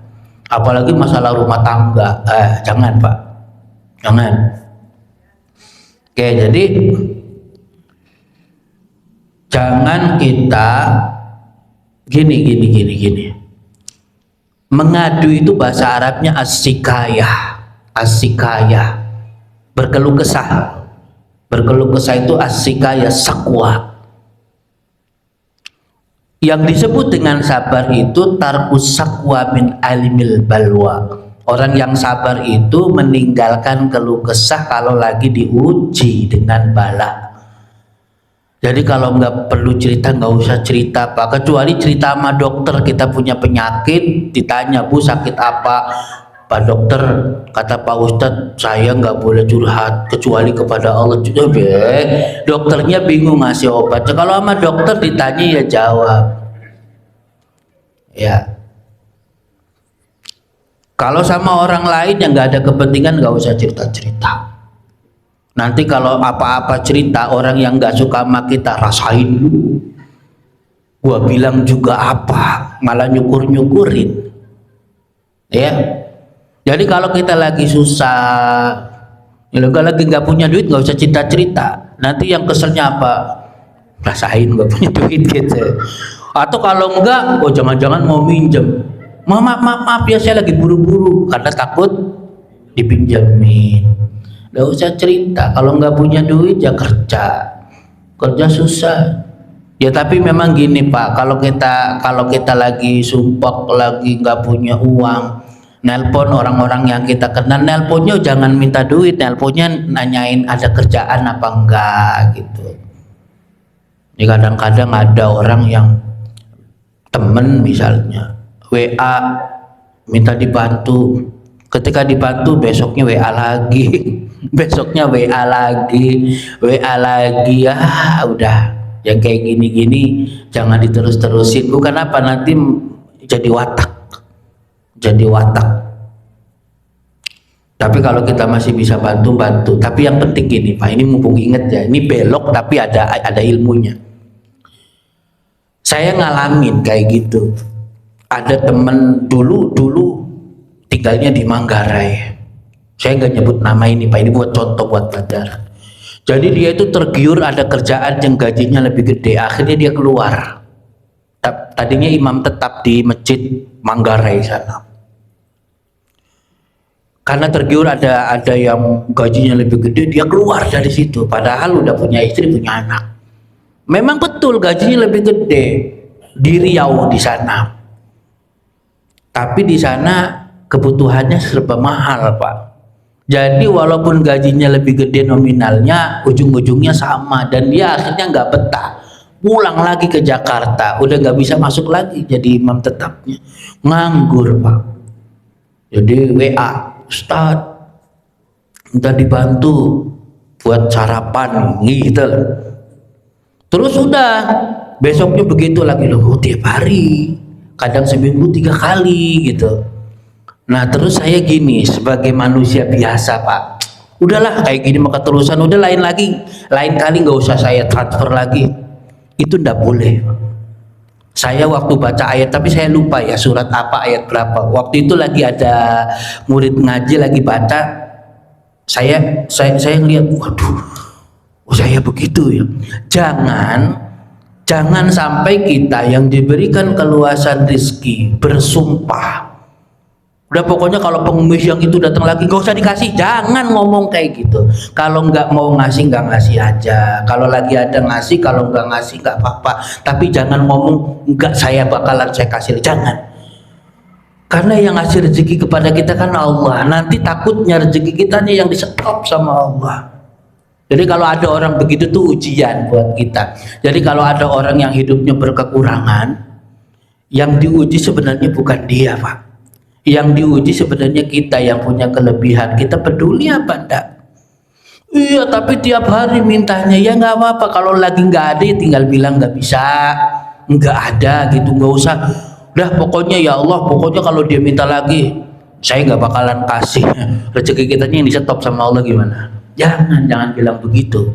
[SPEAKER 1] Apalagi masalah rumah tangga. Jangan Pak, jangan. Oke, jadi jangan kita gini. Mengadu itu bahasa Arabnya as-sikayah. Berkeluh kesah. Berkeluh kesah itu as-sikayah, sakwa. Yang disebut dengan sabar itu tarkus sakwa min alimil balwa. Orang yang sabar itu meninggalkan keluh kesah kalau lagi diuji dengan bala. Jadi kalau nggak perlu cerita, nggak usah cerita Pak. Kecuali cerita sama dokter, kita punya penyakit, ditanya Bu sakit apa, Pak dokter, kata Pak Ustadz saya nggak boleh curhat kecuali kepada Allah. Dokternya bingung ngasih obat. Kalau sama dokter ditanya ya jawab. Ya. Kalau sama orang lain yang nggak ada kepentingan, nggak usah cerita-cerita. Nanti kalau apa-apa cerita orang yang nggak suka sama kita, rasain dulu. Gua bilang juga apa, malah nyukur-nyukurin. Ya. Jadi kalau kita lagi susah, lagi nggak punya duit, nggak usah cerita-cerita. Nanti yang keselnya apa? Rasain nggak punya duit gitu. Atau kalau enggak, jangan-jangan mau minjem. Maaf ya saya lagi buru-buru karena takut dipinjemin. Gak usah cerita. Kalau nggak punya duit ya kerja susah ya. Tapi memang gini Pak, kalau kita lagi sumpah, lagi nggak punya uang, nelpon orang-orang yang kita kenal, nelponnya jangan minta duit, nelponnya nanyain ada kerjaan apa enggak gitu. Ya kadang-kadang ada orang yang temen misalnya WA minta dibantu, ketika dibantu besoknya WA lagi. Besoknya WA lagi ya. Udah yang kayak gini jangan diterus-terusin. Bukan apa, nanti jadi watak. Tapi kalau kita masih bisa bantu. Tapi yang penting gini Pak, ini mumpung inget ya, ini belok tapi ada ilmunya. Saya ngalamin kayak gitu. Ada temen dulu tinggalnya di Manggarai. Saya nggak nyebut nama ini Pak, ini buat contoh, buat pelajaran. Jadi dia itu tergiur ada kerjaan yang gajinya lebih gede, akhirnya dia keluar. Tadinya imam tetap di masjid Manggarai sana. Karena tergiur ada yang gajinya lebih gede, dia keluar dari situ. Padahal udah punya istri, punya anak. Memang betul gajinya lebih gede di Riau di sana. Tapi di sana kebutuhannya serba mahal Pak. Jadi walaupun gajinya lebih gede nominalnya, ujung-ujungnya sama, dan dia akhirnya nggak betah, pulang lagi ke Jakarta, udah nggak bisa masuk lagi jadi imam tetapnya, nganggur Pak. Jadi WA, Ustaz, minta dibantu buat sarapan gitu. Terus udah besoknya begitu lagi loh, tiap hari, kadang seminggu 3 kali gitu. Nah terus saya gini, sebagai manusia biasa Pak, udahlah kayak gini maka terusan, udah lain kali nggak usah saya transfer lagi. Itu ndak boleh. Saya waktu baca ayat, tapi saya lupa ya surat apa, ayat berapa. Waktu itu lagi ada murid ngaji lagi baca, saya ngeliat, waduh, oh saya begitu ya. Jangan sampai kita yang diberikan keluasan rezeki bersumpah. Udah pokoknya kalau pengemis yang itu datang lagi gak usah dikasih, jangan ngomong kayak gitu. Kalau nggak mau ngasih nggak ngasih aja. Kalau lagi ada ngasih, kalau nggak ngasih nggak apa-apa. Tapi jangan ngomong nggak saya bakalan saya kasih, jangan. Karena yang ngasih rezeki kepada kita kan Allah. Nanti takutnya rezeki kita yang di-stop sama Allah. Jadi kalau ada orang begitu tuh ujian buat kita. Jadi kalau ada orang yang hidupnya berkekurangan, yang diuji sebenarnya bukan dia Pak. Yang diuji sebenarnya kita yang punya kelebihan. Kita peduli apa enggak? Iya, tapi tiap hari mintanya, ya nggak apa-apa. Kalau lagi nggak ada ya tinggal bilang nggak bisa, nggak ada gitu, nggak usah. Udah pokoknya ya Allah, pokoknya kalau dia minta lagi, saya nggak bakalan kasih. Rezeki kita yang di-stop sama Allah gimana? Jangan bilang begitu.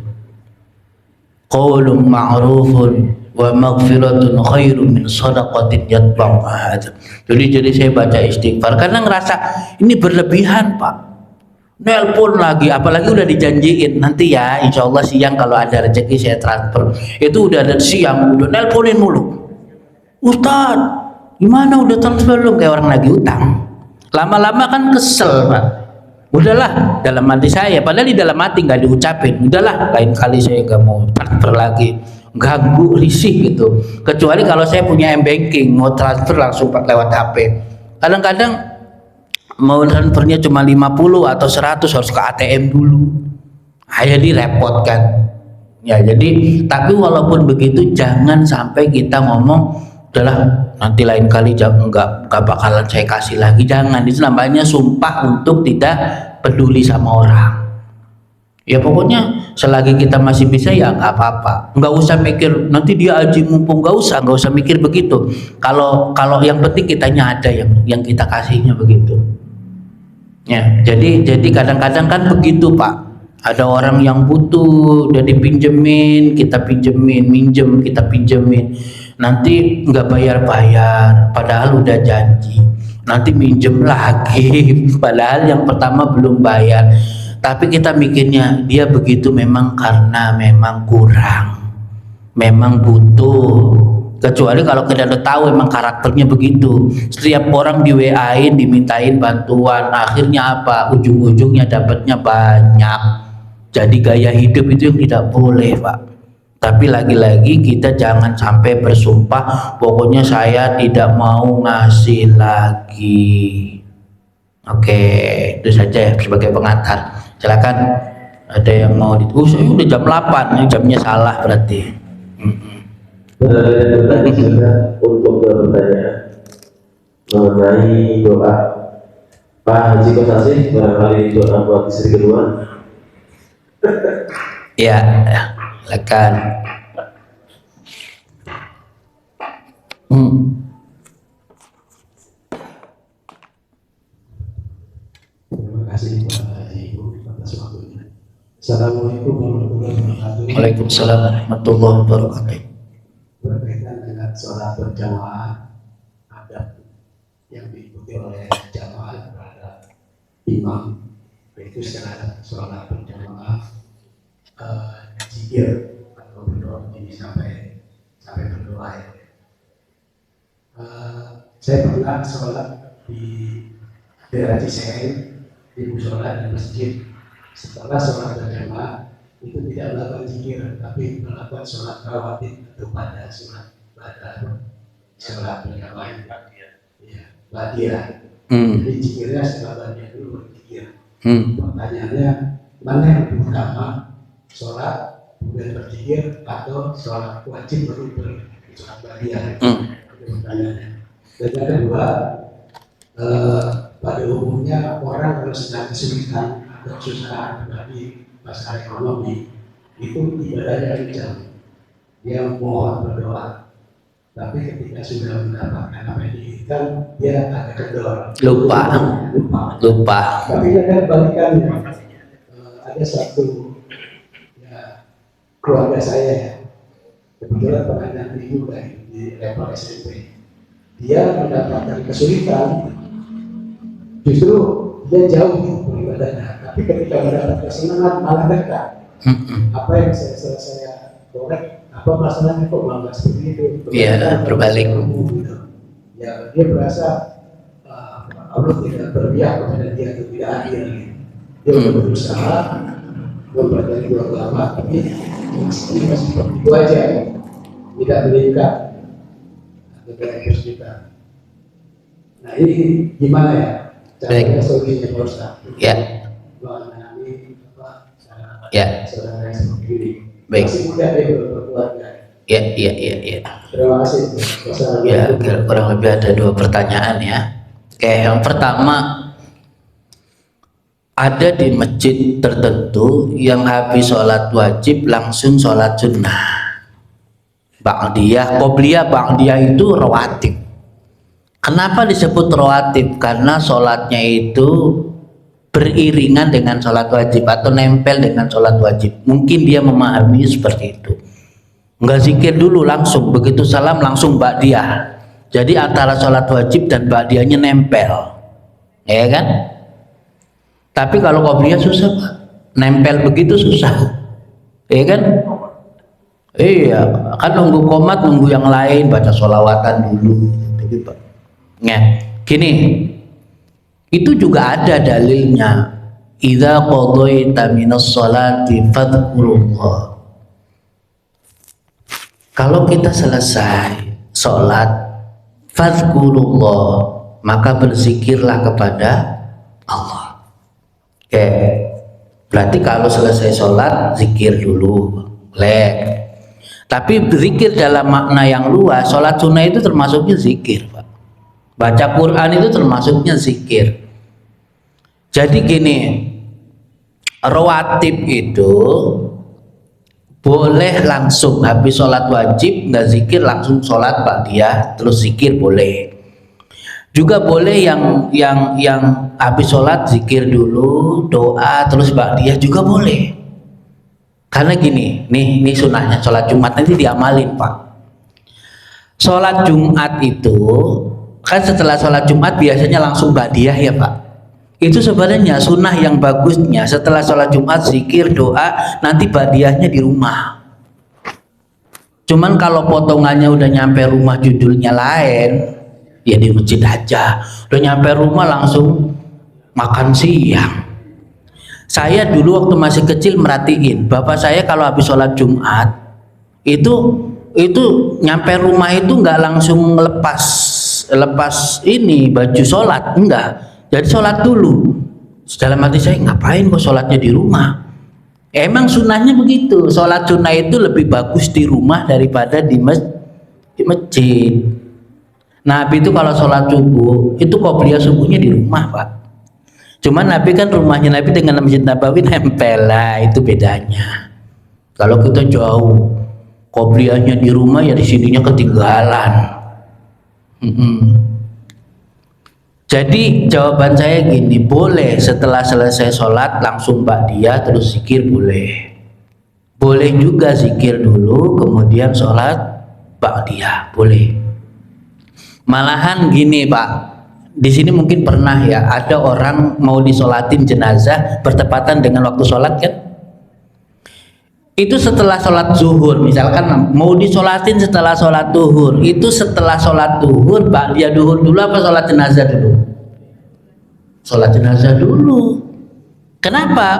[SPEAKER 1] Qaulun ma'rufun wa maghfiratun khairum min shadaqatin yatba'uha. Jadi saya baca istighfar karena ngerasa ini berlebihan Pak. Nelpon lagi, apalagi udah dijanjiin nanti ya insya Allah siang kalau ada rezeki saya transfer. Itu udah ada siang, udah nelponin mulu. Ustaz, gimana udah transfer belum? Kayak orang lagi utang. Lama-lama kan kesel Pak. Udahlah dalam hati saya, padahal di dalam hati nggak diucapin. Udahlah lain kali saya nggak mau transfer lagi. Ganggu, risih gitu. Kecuali kalau saya punya m-banking, mau transfer langsung lewat HP. Kadang-kadang mau transfernya cuma 50 atau 100 harus ke ATM dulu. Jadi repot kan. Ya jadi, tapi walaupun begitu jangan sampai kita ngomong, udahlah nanti lain kali nggak bakalan saya kasih lagi. Jangan, itu namanya sumpah untuk tidak peduli sama orang. Ya pokoknya selagi kita masih bisa ya nggak apa-apa, nggak usah mikir nanti dia haji mumpung, nggak usah mikir begitu. Kalau yang penting kitanya ada yang kita kasihnya begitu. Ya jadi kadang-kadang kan begitu Pak, ada orang yang butuh udah dipinjemin, kita pinjemin, minjem kita pinjemin, nanti nggak bayar padahal udah janji, nanti minjem lagi padahal yang pertama belum bayar. Tapi kita mikirnya dia begitu memang karena memang kurang, memang butuh. Kecuali kalau kita udah tahu memang karakternya begitu. Setiap orang di WA-in dimintain bantuan, akhirnya apa? Ujung-ujungnya dapatnya banyak. Jadi gaya hidup itu yang tidak boleh Pak. Tapi lagi-lagi kita jangan sampai bersumpah, pokoknya saya tidak mau ngasih lagi. Oke, itu saja sebagai pengantar. Silakan ada yang mau saya udah jam 8, jamnya salah berarti.
[SPEAKER 2] Untuk bertanya mengenai doa Pak Haji Kosasih, barangkali doa buat istri kedua.
[SPEAKER 1] Ya, silakan.
[SPEAKER 2] Terima kasih Pak Ibu atas waktunya. Assalamualaikum warahmatullahi wabarakatuh.
[SPEAKER 1] Waalaikumsalam warahmatullahi wabarakatuh.
[SPEAKER 2] Berkaitan dengan sholat berjamaah, adab yang diikuti oleh jamaah terhadap imam, itu secara sholat berjamaah zikir atau berdoa ini sampai berdoa ya. Saya pernah sholat di daerah Ciseeng di musola dan masjid. Setelah sholat berjamaah itu tidak melakukan zikir, tapi melakukan sholat rawatib atau pada sholat berjamaah. Ya, badiah. Jadi zikirnya setelah badiah dulu berzikir. Pertanyaannya, mana yang lebih utama, sholat kemudian berzikir atau sholat wajib baru sholat badiah? Itu pertanyaannya. Dan yang kedua, pada umumnya orang kalau sedang kesulitan atau kesusahan berarti masalah ekonomi itu ibadahnya kencang, dia mohon berdoa. Tapi ketika sudah mendapatkan apa yang diinginkan, dia agak kendor,
[SPEAKER 1] lupa.
[SPEAKER 2] Tapi ada kebalikannya. Ada satu ya, keluarga saya ya, kebetulan pernah nanti juga di level SMP. Dia mendapatkan kesulitan, justru dia jauh beribadahnya. Tapi ketika mendapat kesenangan malah dekat. Apa yang saya korek, apa masalahnya kok malah seperti itu?
[SPEAKER 1] Iya, berbalik.
[SPEAKER 2] Ya, dia merasa Allah tidak berpihak kepada dia atau tidak adil. Dia sudah berusaha mempelajari dua agama, tapi masih seperti itu aja, tidak meningkat negara kita. Nah ini gimana ya? Caranya solusinya Pak Ustaz?
[SPEAKER 1] Ya.
[SPEAKER 2] Mengenai
[SPEAKER 1] Ya.
[SPEAKER 2] saudara yang seperti ini.
[SPEAKER 1] Baik.
[SPEAKER 2] Masih muda dia berkeluarga.
[SPEAKER 1] Ya.
[SPEAKER 2] Terima kasih.
[SPEAKER 1] Ya, kurang lebih ada 2 pertanyaan ya. Oke, yang pertama, ada di masjid tertentu yang habis sholat wajib langsung sholat sunnah. Ba'diyah, qobliyah, ba'diyah itu rawatib. Kenapa disebut rawatib? Karena sholatnya itu beriringan dengan sholat wajib atau nempel dengan sholat wajib. Mungkin dia memahami seperti itu. Enggak zikir dulu langsung, begitu salam langsung ba'diyah. Jadi antara sholat wajib dan ba'diyahnya nempel, ya kan? Tapi kalau qobliyah susah Pak, nempel begitu susah, ya kan? Iya, kan nunggu qomat, nunggu yang lain, baca sholawatan dulu, gitu Pak. Nah, gini, itu juga ada dalilnya. Idza qadaita minas sholati fadhkurullah. Kalau kita selesai sholat, fadhkurullah, maka berzikirlah kepada Allah. Oke, berarti kalau selesai sholat, zikir dulu, boleh. Tapi zikir dalam makna yang luas, sholat sunnah itu termasuknya zikir, Pak. Baca Quran itu termasuknya zikir. Jadi gini, rawatib itu boleh langsung habis sholat wajib nggak zikir, langsung sholat ba'diyah terus zikir boleh. Juga boleh yang habis sholat zikir dulu, doa terus ba'diyah juga boleh. Karena gini, nih sunahnya sholat Jumat nanti diamalin Pak. Sholat Jumat itu kan setelah sholat Jumat biasanya langsung ba'diyah ya Pak. Itu sebenarnya sunnah yang bagusnya setelah sholat Jumat zikir doa, nanti ba'diyahnya di rumah. Cuman kalau potongannya udah nyampe rumah judulnya lain, ya di masjid aja. Udah nyampe rumah langsung makan siang. Saya dulu waktu masih kecil merhatiin bapak saya kalau habis sholat Jumat itu nyampe rumah itu nggak langsung lepas ini baju sholat, enggak. Jadi sholat dulu. Dalam hati saya, ngapain kok sholatnya di rumah? Emang sunnahnya begitu. Sholat sunnah itu lebih bagus di rumah daripada di masjid. Nabi itu kalau sholat subuh itu qobliyah subuhnya di rumah Pak. Cuman Nabi kan rumahnya Nabi dengan Masjid Nabawi nempel lah, itu bedanya. Kalau kita jauh, qobliyahnya di rumah ya di sininya ketinggalan. Jadi jawaban saya gini, boleh setelah selesai sholat langsung ba'diyah terus zikir boleh. Boleh juga zikir dulu kemudian sholat ba'diyah, boleh. Malahan gini Pak, di sini mungkin pernah ya ada orang mau disolatin jenazah bertepatan dengan waktu sholat kan? Itu setelah sholat zuhur, misalkan mau disolatin setelah sholat zuhur, itu setelah sholat zuhur, ba'diyah zuhur dulu apa sholat jenazah dulu? Sholat jenazah dulu. Kenapa?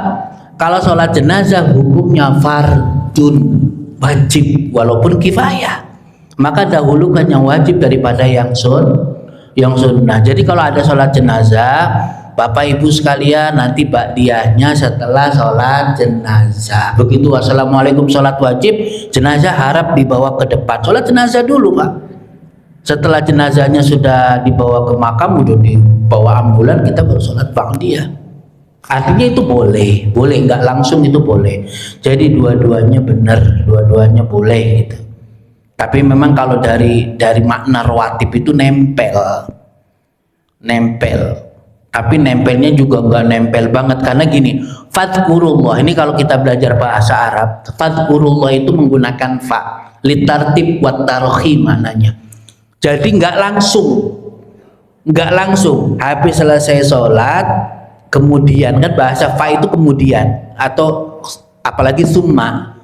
[SPEAKER 1] Kalau sholat jenazah hukumnya fardun, wajib, walaupun kifayah, maka dahulukan yang wajib daripada yang sunnah. Jadi kalau ada sholat jenazah, Bapak Ibu sekalian, nanti ba'diyahnya setelah sholat jenazah. Begitu wassalamualaikum sholat wajib, jenazah harap dibawa ke depan. Sholat jenazah dulu Pak. Setelah jenazahnya sudah dibawa ke makam, udah bawa ambulan kita baru sholat ba'diyah. Artinya itu boleh, nggak langsung itu boleh. Jadi dua-duanya benar, dua-duanya boleh gitu. Tapi memang kalau dari makna rawatib itu nempel. Tapi nempelnya juga nggak nempel banget karena gini, fadkurullah ini kalau kita belajar bahasa Arab, fadkurullah itu menggunakan fa, litartib wat tarhi mananya. Jadi nggak langsung habis selesai sholat kemudian, kan bahasa fa itu kemudian, atau apalagi summa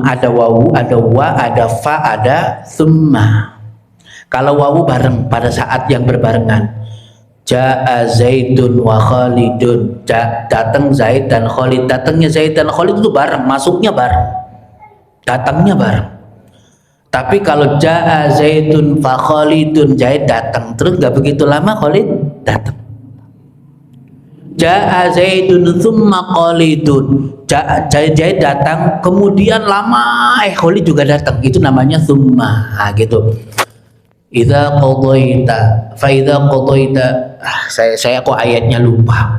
[SPEAKER 1] ada wawu, ada wa, ada fa, ada summa. Kalau wawu bareng pada saat yang berbarengan, ja'a Zaidun wa Khalidun, datang Zaid dan Khalid. Datangnya Zaid dan Khalid itu bareng, masuknya bareng, datangnya bareng. Tapi kalau ja'a Zaidun fa Khalidun, Zaid datang terus nggak begitu lama Khalid datang. Ja'a Zaidun tsumma Khalidun, Zaid datang kemudian lama Khalid juga datang, itu namanya tsumma. Nah, gitu. Idza qadaita fa idza qadaita, saya kok ayatnya lupa.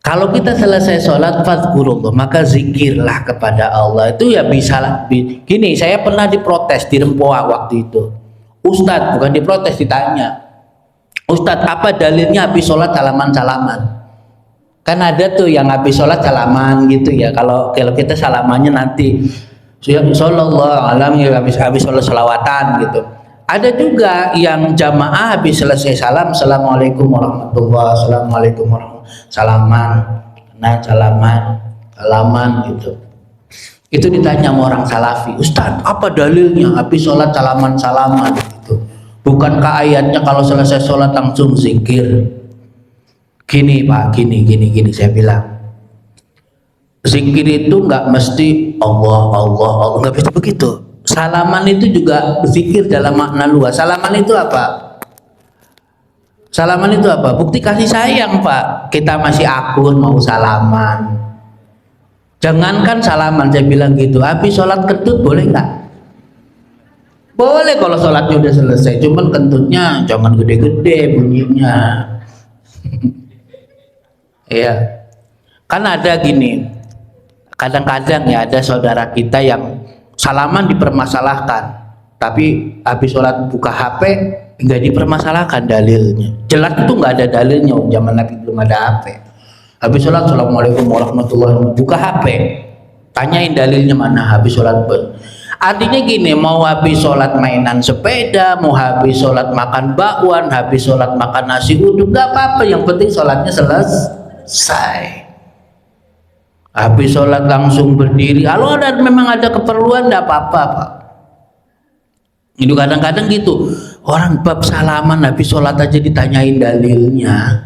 [SPEAKER 1] Kalau kita selesai sholat fadhkurullah, maka zikirlah kepada Allah. Itu ya bisa gini, saya pernah diprotes di Rempoa waktu itu. Ustadz, bukan diprotes, ditanya, Ustadz apa dalilnya habis sholat salaman-salaman? Kan ada tuh yang habis sholat salaman gitu ya. Kalau kita salamannya nanti sallallahu alaihi wasallam, habis sholat salawatan gitu. Ada juga yang jamaah habis selesai salam, assalamualaikum warahmatullahi, assalamualaikum warahmatullahi, salaman gitu. Itu ditanya sama orang salafi, Ustadz apa dalilnya habis sholat salaman gitu? Bukankah ayatnya kalau selesai sholat langsung zikir? Gini Pak, gini saya bilang, zikir itu nggak mesti Allah, nggak bisa begitu. Salaman itu juga zikir dalam makna luas. Salaman itu apa? Salaman itu apa? Bukti kasih sayang Pak. Kita masih akur mau salaman. Jangankan salaman, saya bilang gitu. Habis sholat kentut boleh nggak? Boleh kalau sholatnya udah selesai. Cuman kentutnya jangan gede-gede bunyinya. Iya. Kan ada gini. Kadang-kadang ya ada saudara kita yang salaman dipermasalahkan, tapi habis sholat buka HP nggak dipermasalahkan dalilnya. Jelas itu nggak ada dalilnya, zaman Nabi belum ada HP. Habis sholat assalamualaikum warahmatullahi wabarakatuh, buka HP, tanyain dalilnya mana habis sholat. Artinya gini, mau habis sholat mainan sepeda, mau habis sholat makan bakwan, habis sholat makan nasi uduk, nggak apa-apa, yang penting sholatnya selesai. Habis sholat langsung berdiri, kalau memang ada keperluan tidak apa-apa Pak. Itu kadang-kadang gitu, orang bab salaman habis sholat aja ditanyain dalilnya.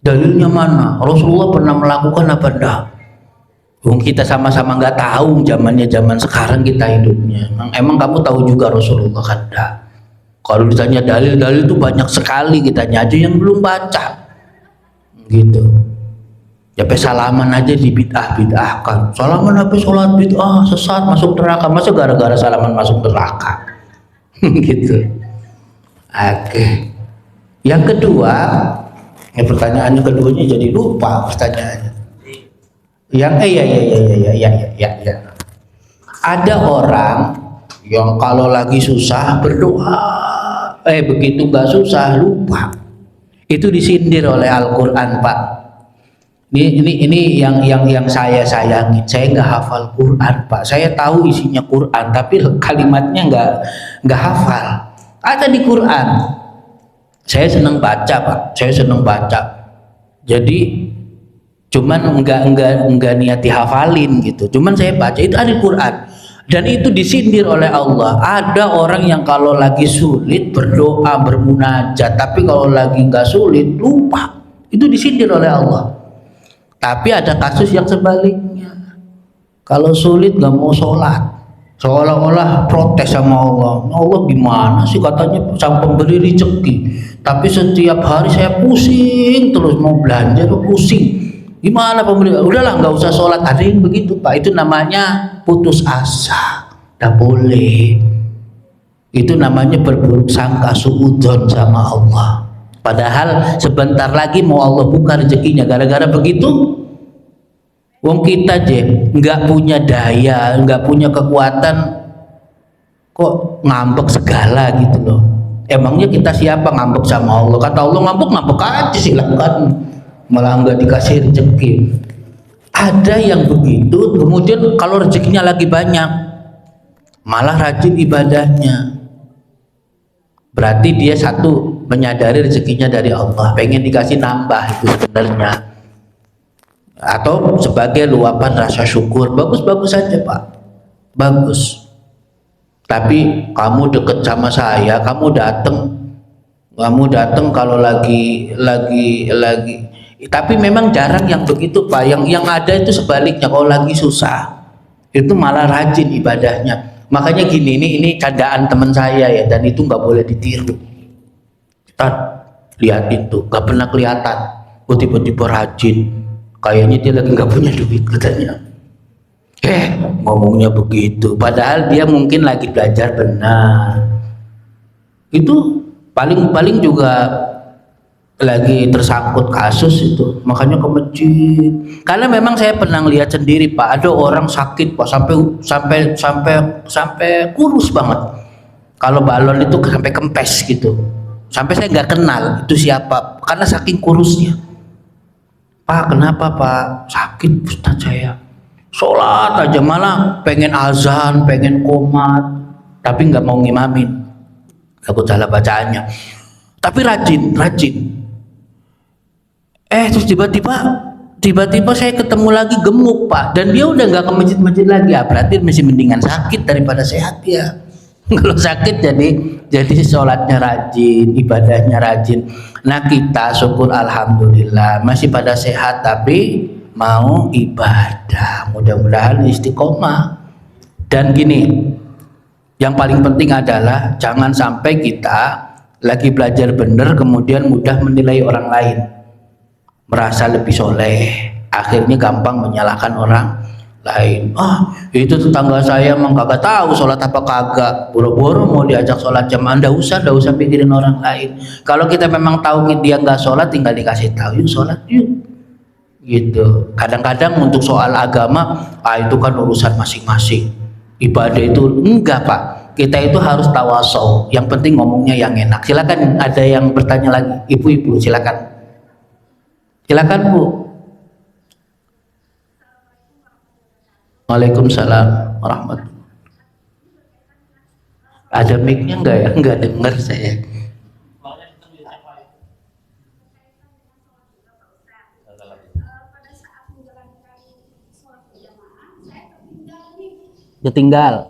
[SPEAKER 1] Dalilnya mana? Rasulullah pernah melakukan apa enggak? Kita sama-sama nggak tahu zaman sekarang kita hidupnya. Emang kamu tahu juga Rasulullah kan enggak? Kalau ditanya dalil itu banyak sekali, kitanya aja yang belum baca. Gitu. Ya salaman aja dibid'ah-bid'ahkan. Salaman habis sholat bid'ah, sesat, masuk neraka. Masa gara-gara salaman masuk neraka? Gitu. Oke. Yang kedua, pertanyaannya keduanya jadi lupa pertanyaannya. Yang ya. Ada orang yang kalau lagi susah berdoa, begitu nggak susah lupa. Itu disindir oleh Al-Quran Pak. Ini yang saya sayangi. Saya nggak hafal Quran Pak. Saya tahu isinya Quran, tapi kalimatnya nggak hafal. Ada di Quran. Saya senang baca Pak. Saya senang baca. Jadi cuman nggak niati hafalin gitu. Cuman saya baca itu ada di Quran. Dan itu disindir oleh Allah. Ada orang yang kalau lagi sulit berdoa bermunajat, tapi kalau lagi nggak sulit lupa. Itu disindir oleh Allah. Tapi ada kasus yang sebaliknya. Kalau sulit nggak mau sholat, seolah-olah protes sama Allah. Allah gimana sih, katanya sang pemberi rezeki, tapi setiap hari saya pusing terus, mau belanja tuh pusing. Gimana pemberi? Udahlah nggak usah sholat. Ada yang begitu Pak. Itu namanya putus asa. Nggak boleh. Itu namanya berburuk sangka, suudzon sama Allah. Padahal sebentar lagi mau Allah buka rezekinya. Gara-gara begitu, wong kita je nggak punya daya, nggak punya kekuatan, kok ngambek segala gitu loh. Emangnya kita siapa ngambek sama Allah? Kata Allah ngambek aja silakan, malah nggak dikasih rezeki. Ada yang begitu, kemudian kalau rezekinya lagi banyak, malah rajin ibadahnya. Berarti dia satu menyadari rezekinya dari Allah, pengen dikasih nambah itu sebenarnya, atau sebagai luapan rasa syukur. Bagus-bagus saja Pak, bagus. Tapi kamu deket sama saya, kamu datang kalau lagi. Tapi memang jarang yang begitu Pak. Yang ada itu sebaliknya, kalau lagi susah itu malah rajin ibadahnya. Makanya gini, ini candaan teman saya ya, dan itu nggak boleh ditiru. Kita lihat itu, nggak pernah kelihatan. Tiba-tiba rajin, kayaknya dia lagi nggak punya duit katanya. Ngomongnya begitu, padahal dia mungkin lagi belajar benar. Itu paling juga lagi tersangkut kasus itu, makanya ke masjid. Karena memang saya pernah lihat sendiri Pak, ada orang sakit Pak sampai kurus banget. Kalau balon itu sampai kempes gitu, sampai saya nggak kenal itu siapa karena saking kurusnya. Pak, kenapa Pak? Sakit Ustaz saya. Sholat aja malah pengen azan, pengen qomat, tapi nggak mau ngimamin, takut salah bacaannya. Tapi rajin. Terus tiba-tiba saya ketemu lagi gemuk Pak, dan dia udah nggak ke masjid lagi. Berarti masih mendingan sakit daripada sehat ya. Kalau sakit jadi sholatnya rajin, ibadahnya rajin. Nah kita syukur alhamdulillah masih pada sehat, tapi mau ibadah, mudah-mudahan istiqomah. Dan gini, yang paling penting adalah jangan sampai kita lagi belajar benar kemudian mudah menilai orang lain, merasa lebih soleh, akhirnya gampang menyalahkan orang lain. Itu tetangga saya emang kagak tahu sholat apa kagak, boro-boro mau diajak sholat jamaah. Nggak usah pikirin orang lain. Kalau kita memang tahu dia nggak sholat, tinggal dikasih tahu, yuk sholat yuk, gitu. Kadang-kadang untuk soal agama, itu kan urusan masing-masing. Ibadah itu enggak Pak, kita itu harus tawasau. Yang penting ngomongnya yang enak. Silakan, ada yang bertanya lagi, ibu-ibu silakan Bu. Waalaikumsalam warahmatullahi. Ada mic-nya enggak ya? Enggak dengar saya. Ketinggal.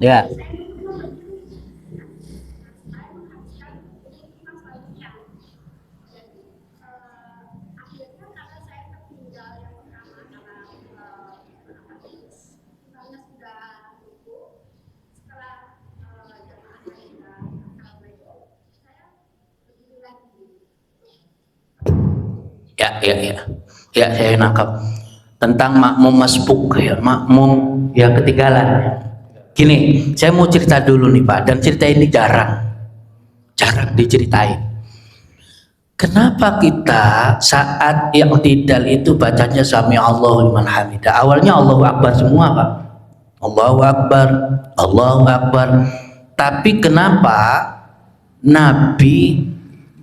[SPEAKER 1] Ya. Ya, saya nangkap tentang makmum masbuk ya, makmum yang ketinggalan. Gini, saya mau cerita dulu nih Pak, dan cerita ini jarang diceritain. Kenapa kita saat i'tidal itu bacanya sami Allahu liman hamidah? Awalnya Allahu Akbar semua Pak, Allahu Akbar. Tapi kenapa Nabi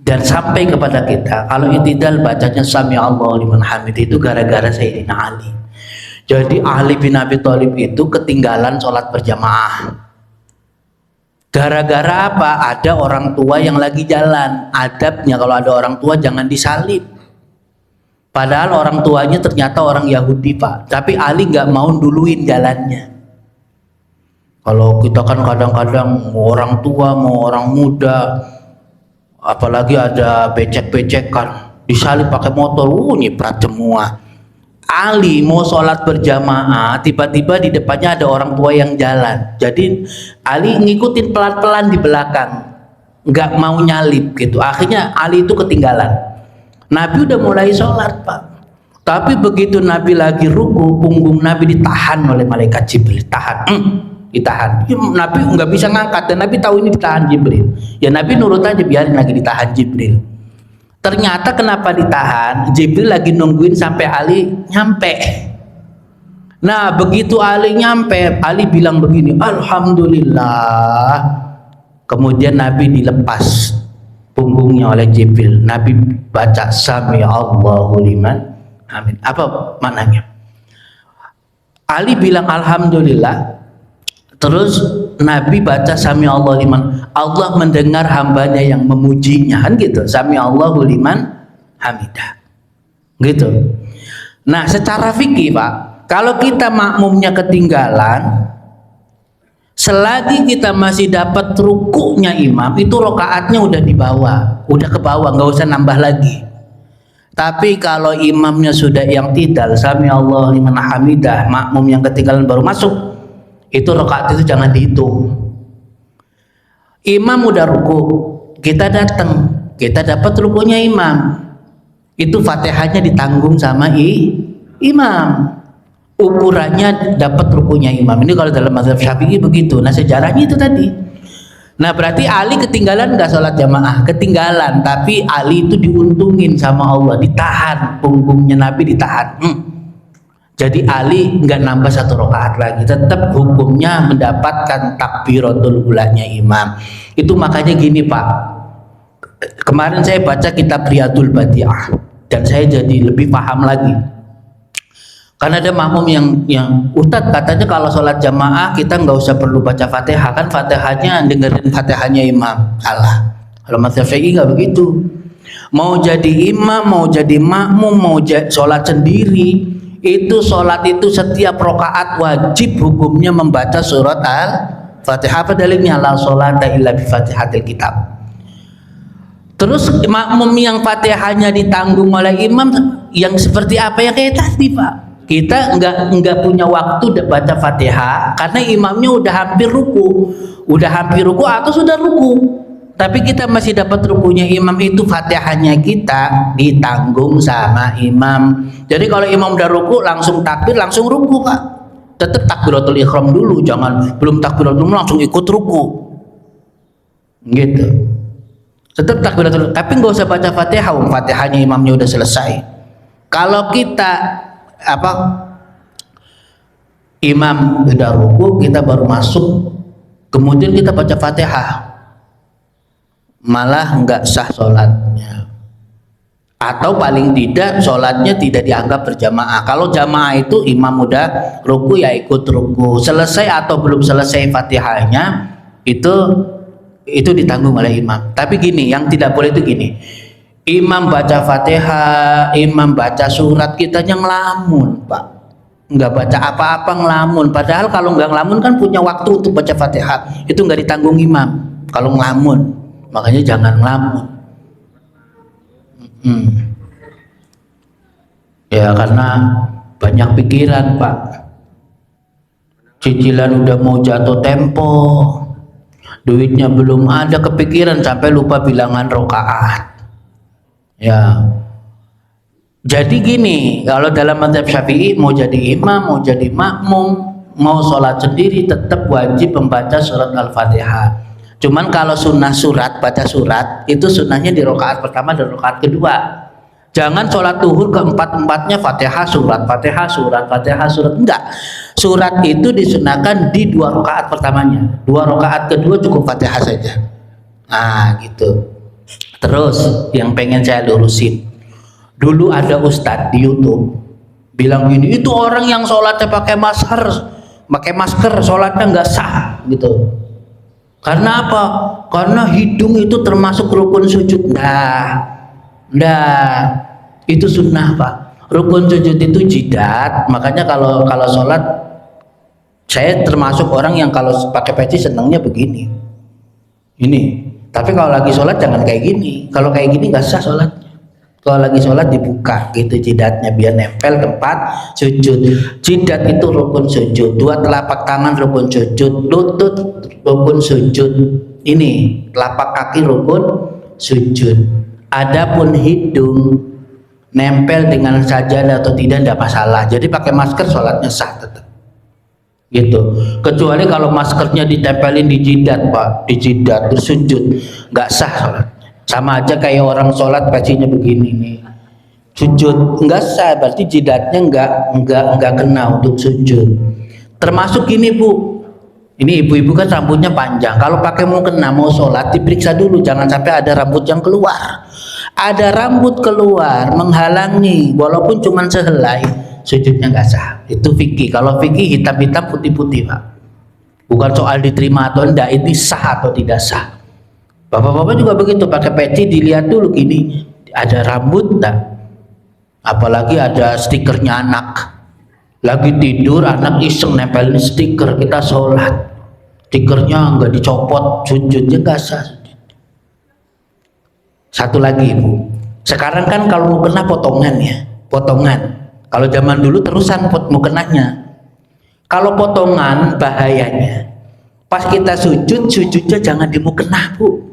[SPEAKER 1] dan sampai kepada kita kalau i'tidal bacanya sami Allahu liman hamidah itu gara-gara Sayyidina Ali. Jadi Ali bin Abi Thalib itu ketinggalan sholat berjamaah. Gara-gara apa? Ada orang tua yang lagi jalan. Adabnya kalau ada orang tua jangan disalib. Padahal orang tuanya ternyata orang Yahudi Pak. Tapi Ali nggak mau duluin jalannya. Kalau kita kan kadang-kadang mau orang tua, mau orang muda, apalagi ada becek-becekan, disalib pakai motor, nyiprat semua. Ali mau sholat berjamaah, tiba-tiba di depannya ada orang tua yang jalan. Jadi Ali ngikutin pelan-pelan di belakang, nggak mau nyalip gitu. Akhirnya Ali itu ketinggalan. Nabi udah mulai sholat Pak. Tapi begitu Nabi lagi ruku, punggung Nabi ditahan oleh malaikat Jibril, ditahan. Nabi nggak bisa ngangkat dan Nabi tahu ini ditahan Jibril. Ya Nabi nurut aja, biarin lagi ditahan Jibril. Ternyata kenapa ditahan? Jibril lagi nungguin sampai Ali nyampe. Nah begitu Ali nyampe, Ali bilang begini, Alhamdulillah. Kemudian Nabi dilepas punggungnya oleh Jibril. Nabi baca Sami Allahu liman amin. Apa maknanya? Ali bilang Alhamdulillah. Terus Nabi baca Sami Allahu liman. Allah mendengar hambanya yang memujinya, kan gitu. Sami Allahu liman hamidah. Gitu. Nah, secara fikih, Pak, kalau kita makmumnya ketinggalan, selagi kita masih dapat rukuknya imam, itu rokaatnya udah di bawah, udah ke bawah, nggak usah nambah lagi. Tapi kalau imamnya sudah yang tidal, Sami Allah liman hamidah, makmum yang ketinggalan baru masuk, itu rokaat itu jangan dihitung. Imam udah ruku, kita datang, kita dapat rukunya imam, itu fatihahnya ditanggung sama imam. Ukurannya dapat rukunya imam. Ini kalau dalam mazhab Syafi'i begitu. Nah sejarahnya itu tadi. Nah berarti Ali ketinggalan nggak sholat jamaah? Ketinggalan, tapi Ali itu diuntungin sama Allah, ditahan punggungnya Nabi, ditahan. Jadi Ali nggak nambah satu rakaat lagi, tetap hukumnya mendapatkan takbiratul ulanya imam. Itu makanya gini Pak, kemarin saya baca kitab Riyadul Badi'ah dan saya jadi lebih paham lagi. Karena ada makmum yang Ustadz katanya kalau sholat jamaah kita nggak usah perlu baca fatihah, kan fatihahnya dengerin fatihahnya imam. Salah. Kalau mazhab Syafi'i nggak begitu. Mau jadi imam, mau jadi makmum, mau sholat sendiri, itu sholat itu setiap rokaat wajib hukumnya membaca surat al-fatihah. Apa dalilnya? La sholata illa bi fatihatil kitab. Terus makmum yang fatihahnya ditanggung oleh imam yang seperti apa yang kayak tadi Pak? Kita nggak punya waktu baca fatihah karena imamnya udah hampir ruku atau sudah ruku, tapi kita masih dapat rukunya imam, itu fatihahnya kita ditanggung sama imam. Jadi kalau imam udah ruku langsung takbir langsung ruku Pak, tetap takbiratul ihram dulu, jangan belum takbiratul langsung ikut ruku gitu, tetap takbiratul, tapi nggak usah baca fatihah, fatihahnya imamnya udah selesai. Kalau kita imam udah ruku kita baru masuk kemudian kita baca fatihah, malah nggak sah sholatnya, atau paling tidak sholatnya tidak dianggap berjamaah. Kalau jamaah itu imam udah ruku ya ikut ruku, selesai atau belum selesai fatihahnya itu ditanggung oleh imam. Tapi gini, yang tidak boleh itu gini, imam baca fatihah, imam baca surat, kita yang ngelamun Pak, nggak baca apa-apa, ngelamun. Padahal kalau nggak ngelamun kan punya waktu untuk baca fatihah, itu nggak ditanggung imam kalau ngelamun. Makanya jangan ngelamun. Ya karena banyak pikiran Pak, cicilan udah mau jatuh tempo, duitnya belum ada, kepikiran sampai lupa bilangan rokaat. Ya, jadi gini, kalau dalam mazhab Syafi'i mau jadi imam, mau jadi makmum, mau sholat sendiri tetap wajib membaca surat al-fatihah. Cuman kalau sunnah surat, baca surat itu sunnahnya di rakaat pertama dan rakaat kedua. Jangan sholat duhur keempat-empatnya fatihah surat, fatihah surat, fatihah surat, enggak. Surat itu disunahkan di 2 rakaat pertamanya, 2 rakaat kedua cukup fatihah saja. Nah gitu. Terus yang pengen saya lurusin, dulu ada ustadz di YouTube bilang gini, itu orang yang sholatnya pakai masker sholatnya nggak sah gitu. Karena apa? Karena hidung itu termasuk rukun sujud. Nah itu sunnah Pak. Rukun sujud itu jidat. Makanya kalau sholat, saya termasuk orang yang kalau pakai peci senangnya begini. Ini. Tapi kalau lagi sholat jangan kayak gini. Kalau kayak gini nggak sah sholatnya. Kalau lagi sholat dibuka gitu jidatnya biar nempel tempat sujud. Jidat itu rukun sujud. 2 telapak tangan rukun sujud. Lutut rukun sujud. Ini telapak kaki rukun sujud. Adapun hidung, nempel dengan sajadah atau tidak masalah. Jadi pakai masker sholatnya sah tetap. Gitu. Kecuali kalau maskernya ditempelin di jidat, Pak, di jidat terus sujud, nggak sah sholatnya. Sama aja kayak orang sholat pacinya begini nih, sujud nggak sah, berarti jidatnya nggak kena untuk sujud. Termasuk ini Bu, ini ibu-ibu kan rambutnya panjang, kalau pakai mau kena mau sholat diperiksa dulu, jangan sampai ada rambut yang keluar. Ada rambut keluar menghalangi walaupun cuma sehelai, sujudnya nggak sah. Itu fikih. Kalau fikih hitam-hitam putih-putih Pak, bukan soal diterima atau enggak, ini sah atau tidak sah. Bapak-bapak juga begitu, pakai peci dilihat dulu gini ada rambut enggak, apalagi ada stikernya anak, lagi tidur anak iseng nempelin stiker, kita sholat stikernya nggak dicopot, sujudnya nggak sah. Satu lagi Ibu, sekarang kan kalau mau kena potongan ya, potongan. Kalau zaman dulu terusan mukenanya. Kalau potongan bahayanya, pas kita sujud, sujudnya jangan di mukena Bu.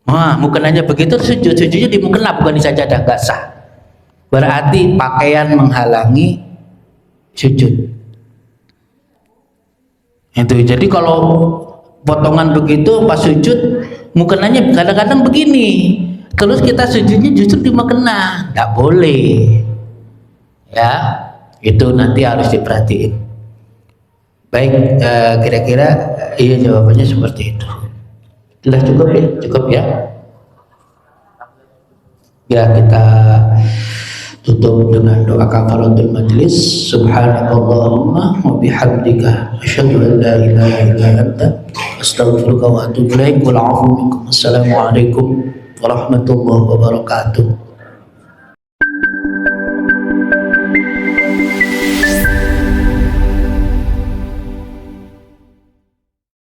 [SPEAKER 1] Wah, mukenanya begitu, sujudnya di mukena, bukan di sajadah, nggak sah. Berarti pakaian menghalangi sujud. Itu. Jadi kalau potongan begitu pas sujud, mukenanya kadang-kadang begini, terus kita sujudnya justru di mukena, nggak boleh. Ya, itu nanti harus diperhatiin. Baik, kira-kira iya jawabannya seperti itu. Sudah cukup ya? Cukup ya? Ya, kita tutup dengan doa kafaratul majlis. Subhanakallahumma wa bihamdika asyhadu an la ilaha illa anta astaghfiruka wa atubu ilaik. Wal 'afwu minkum. Assalamualaikum warahmatullahi wabarakatuh.